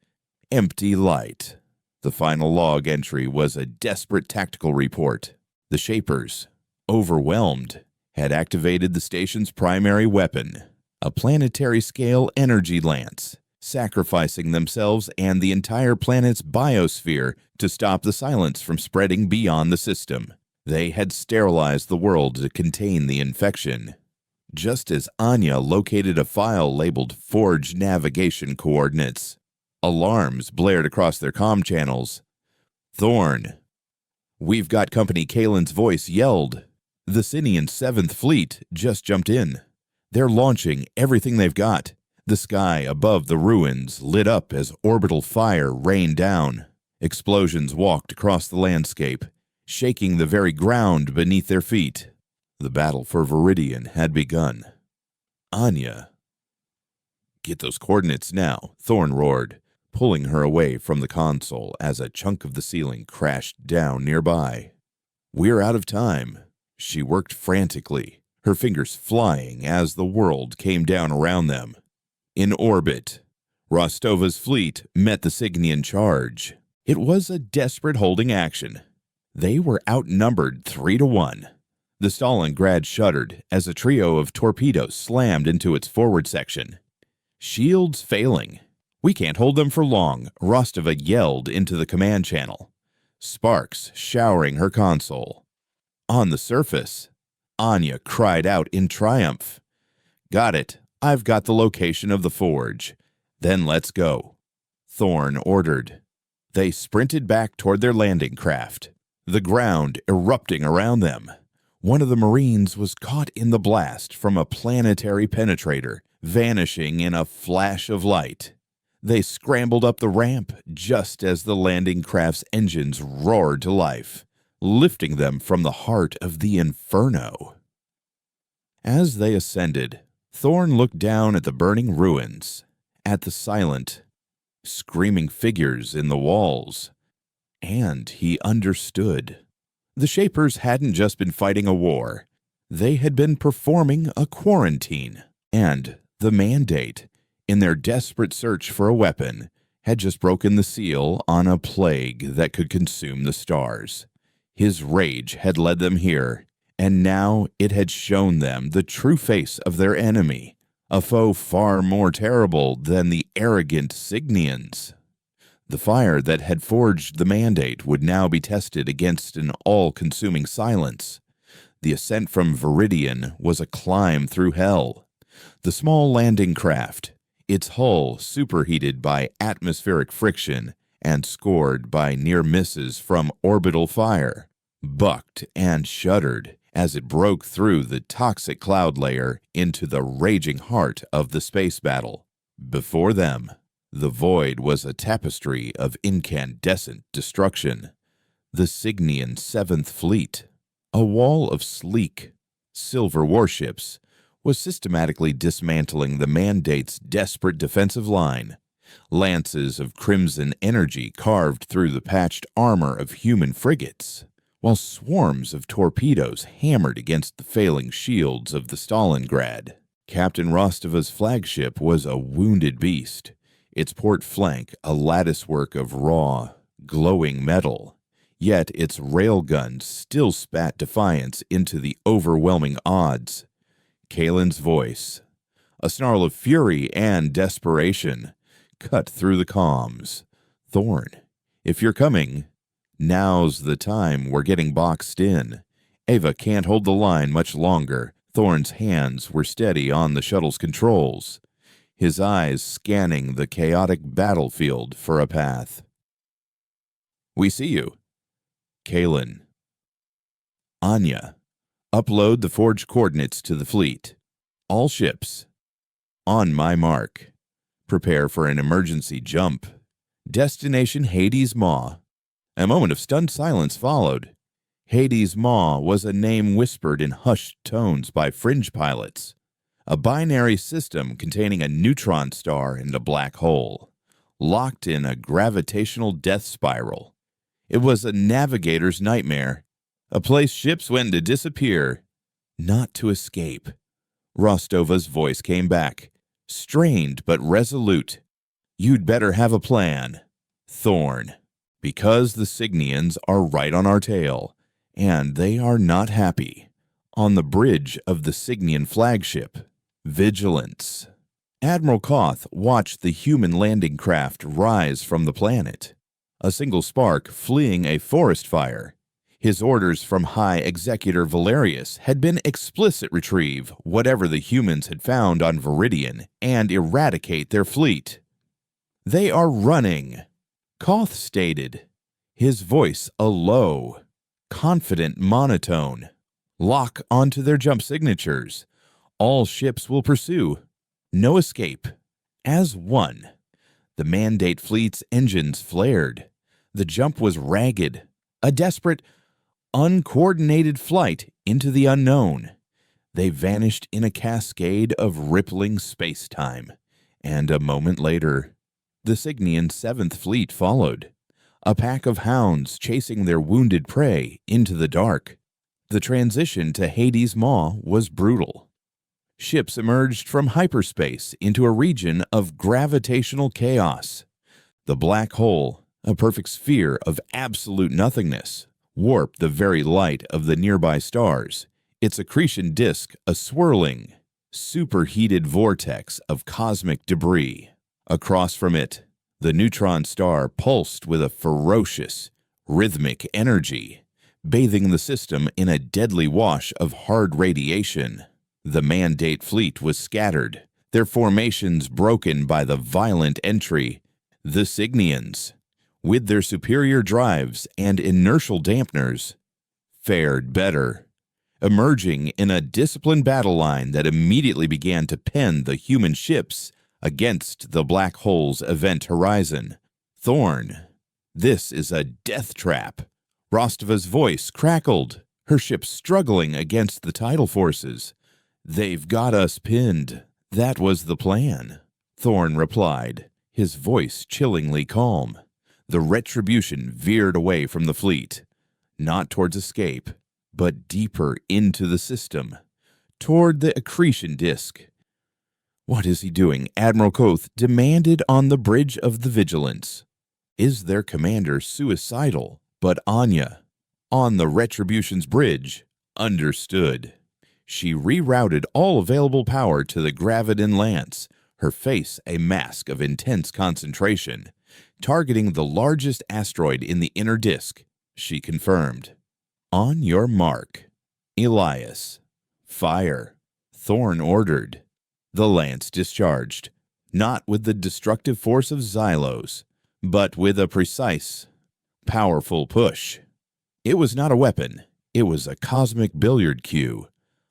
empty light. The final log entry was a desperate tactical report. The Shapers, overwhelmed, had activated the station's primary weapon, a planetary-scale energy lance, sacrificing themselves and the entire planet's biosphere to stop the Silence from spreading beyond the system. They had sterilized the world to contain the infection. Just as Anya located a file labeled Forge Navigation Coordinates, alarms blared across their comm channels. "Thorn, we've got company." Kalen's voice yelled. The Sinian 7th Fleet just jumped in. They're launching everything they've got. The sky above the ruins lit up as orbital fire rained down. Explosions walked across the landscape, shaking the very ground beneath their feet. The battle for Viridian had begun. "Anya, get those coordinates now," Thorn roared, pulling her away from the console as a chunk of the ceiling crashed down nearby. "We're out of time." She worked frantically, her fingers flying as the world came down around them. In orbit, Rostova's fleet met the Signian charge. It was a desperate holding action. They were outnumbered 3-1. The Stalingrad shuddered as a trio of torpedoes slammed into its forward section. Shields failing. "We can't hold them for long," Rostova yelled into the command channel, sparks showering her console. On the surface, Anya cried out in triumph. "Got it. I've got the location of the forge. Then let's go," Thorn ordered. They sprinted back toward their landing craft, the ground erupting around them. One of the Marines was caught in the blast from a planetary penetrator, vanishing in a flash of light. They scrambled up the ramp just as the landing craft's engines roared to life, lifting them from the heart of the inferno. As they ascended, Thorn looked down at the burning ruins, at the silent, screaming figures in the walls, and he understood. The Shapers hadn't just been fighting a war. They had been performing a quarantine, and the Mandate, in their desperate search for a weapon, had just broken the seal on a plague that could consume the stars. His rage had led them here, and now it had shown them the true face of their enemy, a foe far more terrible than the arrogant Signians. The fire that had forged the Mandate would now be tested against an all-consuming silence. The ascent from Viridian was a climb through hell. The small landing craft, its hull superheated by atmospheric friction and scored by near misses from orbital fire, bucked and shuddered as it broke through the toxic cloud layer into the raging heart of the space battle. Before them, the void was a tapestry of incandescent destruction. The Signian 7th Fleet, a wall of sleek, silver warships, was systematically dismantling the Mandate's desperate defensive line. Lances of crimson energy carved through the patched armor of human frigates, while swarms of torpedoes hammered against the failing shields of the Stalingrad. Captain Rostova's flagship was a wounded beast, its port flank a latticework of raw, glowing metal, yet its railguns still spat defiance into the overwhelming odds. Kalen's voice, a snarl of fury and desperation, cut through the comms. "Thorn, if you're coming, now's the time. We're getting boxed in. Ava can't hold the line much longer." Thorn's hands were steady on the shuttle's controls, his eyes scanning the chaotic battlefield for a path. "We see you." Kalen. "Anya, upload the forge coordinates to the fleet. All ships. On my mark. Prepare for an emergency jump. Destination Hades Maw. A moment of stunned silence followed. Hades' Maw was a name whispered in hushed tones by fringe pilots, a binary system containing a neutron star and a black hole, locked in a gravitational death spiral. It was a navigator's nightmare, a place ships went to disappear, not to escape. Rostova's voice came back, strained but resolute. You'd better have a plan, Thorn, because the Signians are right on our tail, and they are not happy. On the bridge of the Signian flagship, Vigilance. Admiral Koth watched the human landing craft rise from the planet, a single spark fleeing a forest fire. His orders from High Executor Valerius had been explicit: retrieve whatever the humans had found on Viridian and eradicate their fleet. They are running, Koth stated, his voice a low, confident monotone. Lock onto their jump signatures. All ships will pursue. No escape. As one. The Mandate fleet's engines flared. The jump was ragged, a desperate, uncoordinated flight into the unknown. They vanished in a cascade of rippling space-time, and a moment later, the Signian 7th Fleet followed, a pack of hounds chasing their wounded prey into the dark. The transition to Hades' Maw was brutal. Ships emerged from hyperspace into a region of gravitational chaos. The black hole, a perfect sphere of absolute nothingness, warped the very light of the nearby stars, its accretion disk a swirling, superheated vortex of cosmic debris. Across from it, the neutron star pulsed with a ferocious, rhythmic energy, bathing the system in a deadly wash of hard radiation. The Mandate fleet was scattered, their formations broken by the violent entry. The Signians, with their superior drives and inertial dampeners, fared better, emerging in a disciplined battle line that immediately began to pen the human ships against the black hole's event horizon. Thorn, this is a death trap. Rostova's voice crackled, her ship struggling against the tidal forces. They've got us pinned. That was the plan, Thorn replied, his voice chillingly calm. The Retribution veered away from the fleet, not towards escape, but deeper into the system, toward the accretion disk. What is he doing? Admiral Koth demanded on the bridge of the Vigilance. Is their commander suicidal? But Anya, on the Retribution's bridge, understood. She rerouted all available power to the Gravidan Lance, her face a mask of intense concentration, targeting the largest asteroid in the inner disk. She confirmed. On your mark, Elias. Fire, Thorn ordered. The lance discharged, not with the destructive force of Xylos, but with a precise, powerful push. It was not a weapon, it was a cosmic billiard cue,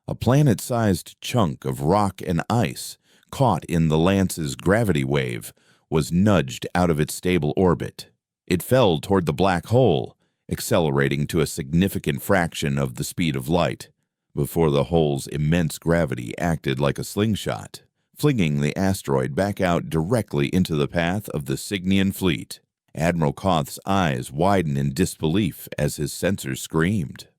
a planet-sized chunk of rock and ice caught in the lance's gravity wave was nudged out of its stable orbit. It fell toward the black hole, accelerating to a significant fraction of the speed of light, before the hole's immense gravity acted like a slingshot, flinging the asteroid back out directly into the path of the Signian fleet. Admiral Koth's eyes widened in disbelief as his sensors screamed.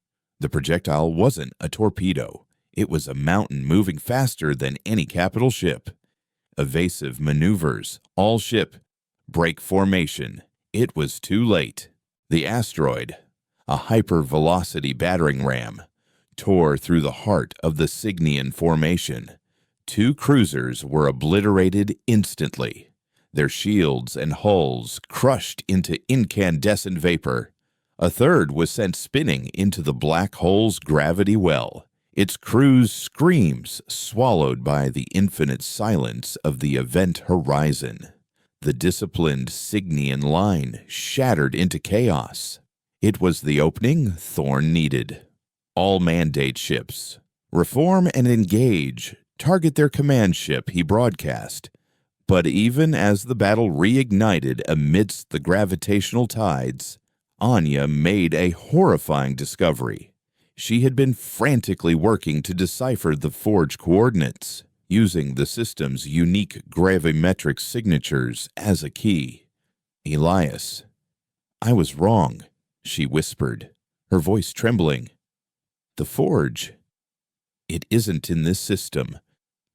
The projectile wasn't a torpedo. It was a mountain moving faster than any capital ship. Evasive maneuvers, all ship, break formation. It was too late. The asteroid, a hypervelocity battering ram, tore through the heart of the Signian formation. 2 cruisers were obliterated instantly, their shields and hulls crushed into incandescent vapor. A third was sent spinning into the black hole's gravity well, its crew's screams swallowed by the infinite silence of the event horizon. The disciplined Signian line shattered into chaos. It was the opening Thorn needed. All Mandate ships, reform and engage, target their command ship, he broadcast. But even as the battle reignited amidst the gravitational tides, Anya made a horrifying discovery. She had been frantically working to decipher the forge coordinates, using the system's unique gravimetric signatures as a key. Elias, I was wrong, she whispered, her voice trembling. The forge. It isn't in this system.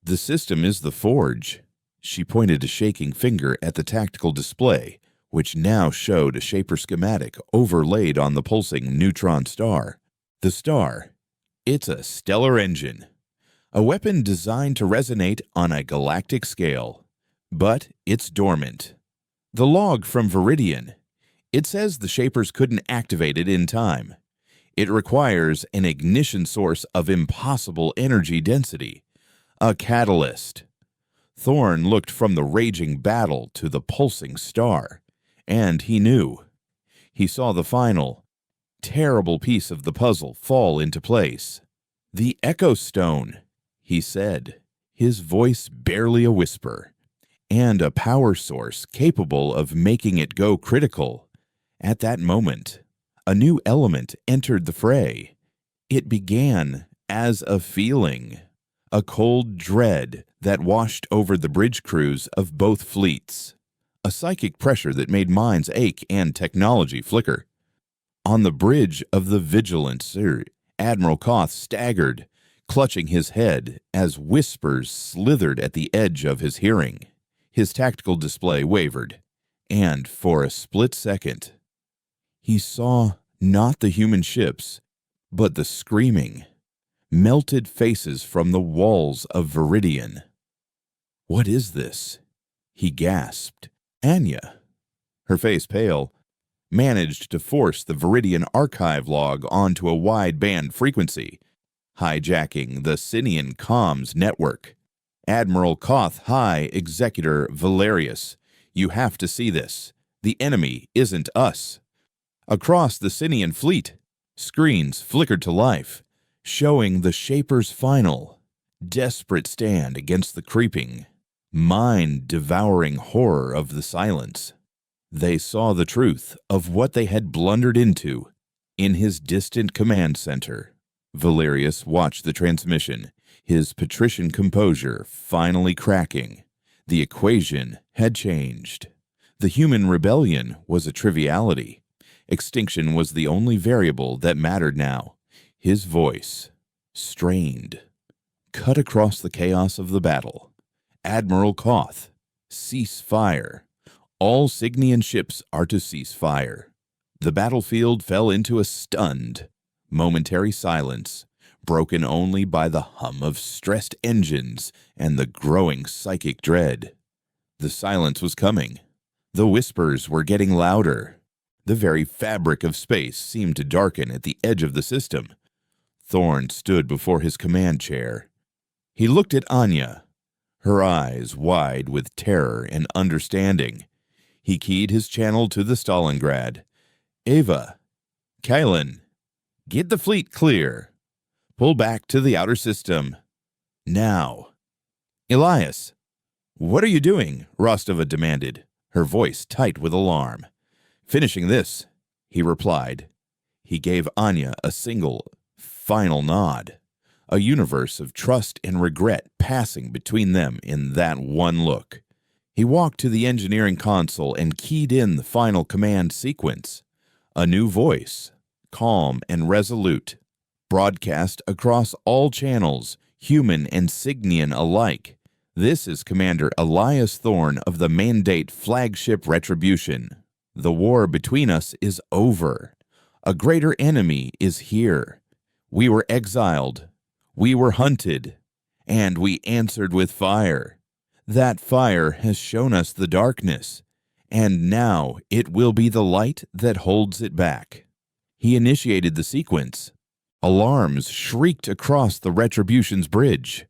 The system is the forge. She pointed a shaking finger at the tactical display, which now showed a shaper schematic overlaid on the pulsing neutron star. The star. It's a stellar engine. A weapon designed to resonate on a galactic scale. But it's dormant. The log from Viridian. It says the shapers couldn't activate it in time. It requires an ignition source of impossible energy density. A catalyst. Thorn looked from the raging battle to the pulsing star, and he knew. He saw the final, terrible piece of the puzzle fall into place. The Echo Stone, he said, his voice barely a whisper, and a power source capable of making it go critical. At that moment, a new element entered the fray. It began as a feeling, a cold dread that washed over the bridge crews of both fleets, a psychic pressure that made minds ache and technology flicker. On the bridge of the Vigilancer, Admiral Koth staggered, clutching his head as whispers slithered at the edge of his hearing. His tactical display wavered, and for a split second, he saw not the human ships, but the screaming, melted faces from the walls of Viridian. What is this? He gasped. Anya, her face pale, managed to force the Viridian archive log onto a wide-band frequency, hijacking the Sinian comms network. Admiral Koth High Executor Valerius, you have to see this. The enemy isn't us. Across the Sinian fleet, screens flickered to life, showing the Shaper's final, desperate stand against the creeping, mind-devouring horror of the silence. They saw the truth of what they had blundered into in his distant command center. Valerius watched the transmission, his patrician composure finally cracking. The equation had changed. The human rebellion was a triviality. Extinction was the only variable that mattered now. His voice, strained, cut across the chaos of the battle. Admiral Koth, cease fire. All Signian ships are to cease fire. The battlefield fell into a stunned, momentary silence, broken only by the hum of stressed engines and the growing psychic dread. The silence was coming. The whispers were getting louder. The very fabric of space seemed to darken at the edge of the system. Thorn stood before his command chair. He looked at Anya, her eyes wide with terror and understanding. He keyed his channel to the Stalingrad. Ava, Kylan, get the fleet clear. Pull back to the outer system. Now. Elias, what are you doing? Rostova demanded, her voice tight with alarm. Finishing this, he replied. He gave Anya a single, final nod, a universe of trust and regret passing between them in that one look. He walked to the engineering console and keyed in the final command sequence. A new voice, calm and resolute, broadcast across all channels, human and Signian alike. This is Commander Elias Thorn of the Mandate Flagship Retribution. The war between us is over. A greater enemy is here. We were exiled. We were hunted. And we answered with fire. That fire has shown us the darkness, and now it will be the light that holds it back. He initiated the sequence. Alarms shrieked across the Retribution's bridge.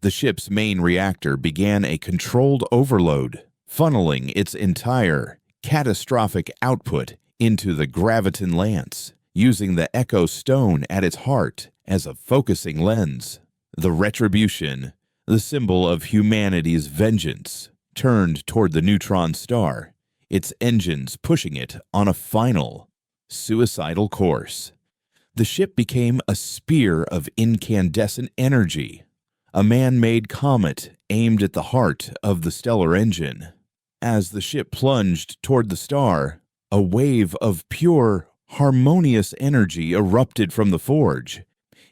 The ship's main reactor began a controlled overload, funneling its entire catastrophic output into the Graviton Lance, using the Echo Stone at its heart as a focusing lens. The Retribution, the symbol of humanity's vengeance, turned toward the neutron star, its engines pushing it on a final, suicidal course. The ship became a spear of incandescent energy, a man-made comet aimed at the heart of the stellar engine. As the ship plunged toward the star, a wave of pure, harmonious energy erupted from the forge.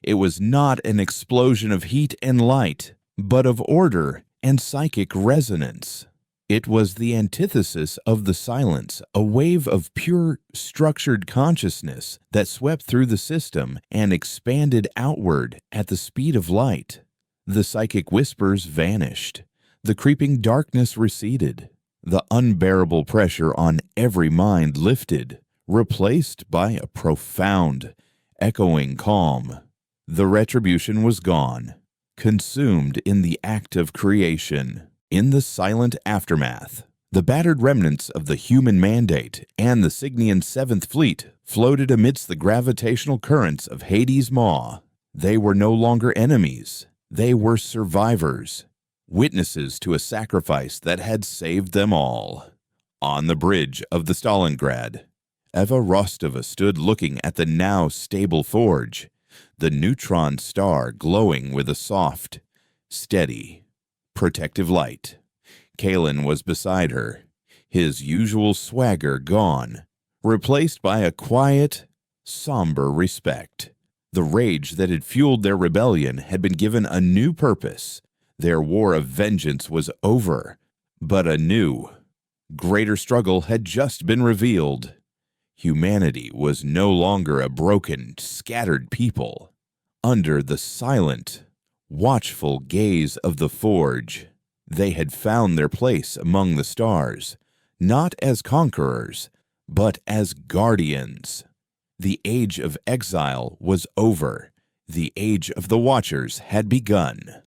It was not an explosion of heat and light, but of order and psychic resonance. It was the antithesis of the silence, a wave of pure, structured consciousness that swept through the system and expanded outward at the speed of light. The psychic whispers vanished. The creeping darkness receded. The unbearable pressure on every mind lifted, replaced by a profound, echoing calm. The retribution was gone, consumed in the act of creation. In the silent aftermath, the battered remnants of the human mandate and the Cygnian Seventh Fleet floated amidst the gravitational currents of Hades' maw. They were no longer enemies. They were survivors, witnesses to a sacrifice that had saved them all. On the bridge of the Stalingrad, Eva Rostova stood looking at the now stable forge, the neutron star glowing with a soft, steady, protective light. Kalen was beside her, his usual swagger gone, replaced by a quiet, somber respect. The rage that had fueled their rebellion had been given a new purpose. Their war of vengeance was over, but a new, greater struggle had just been revealed. Humanity was no longer a broken, scattered people. Under the silent, watchful gaze of the forge, they had found their place among the stars, not as conquerors, but as guardians. The age of exile was over. The age of the Watchers had begun.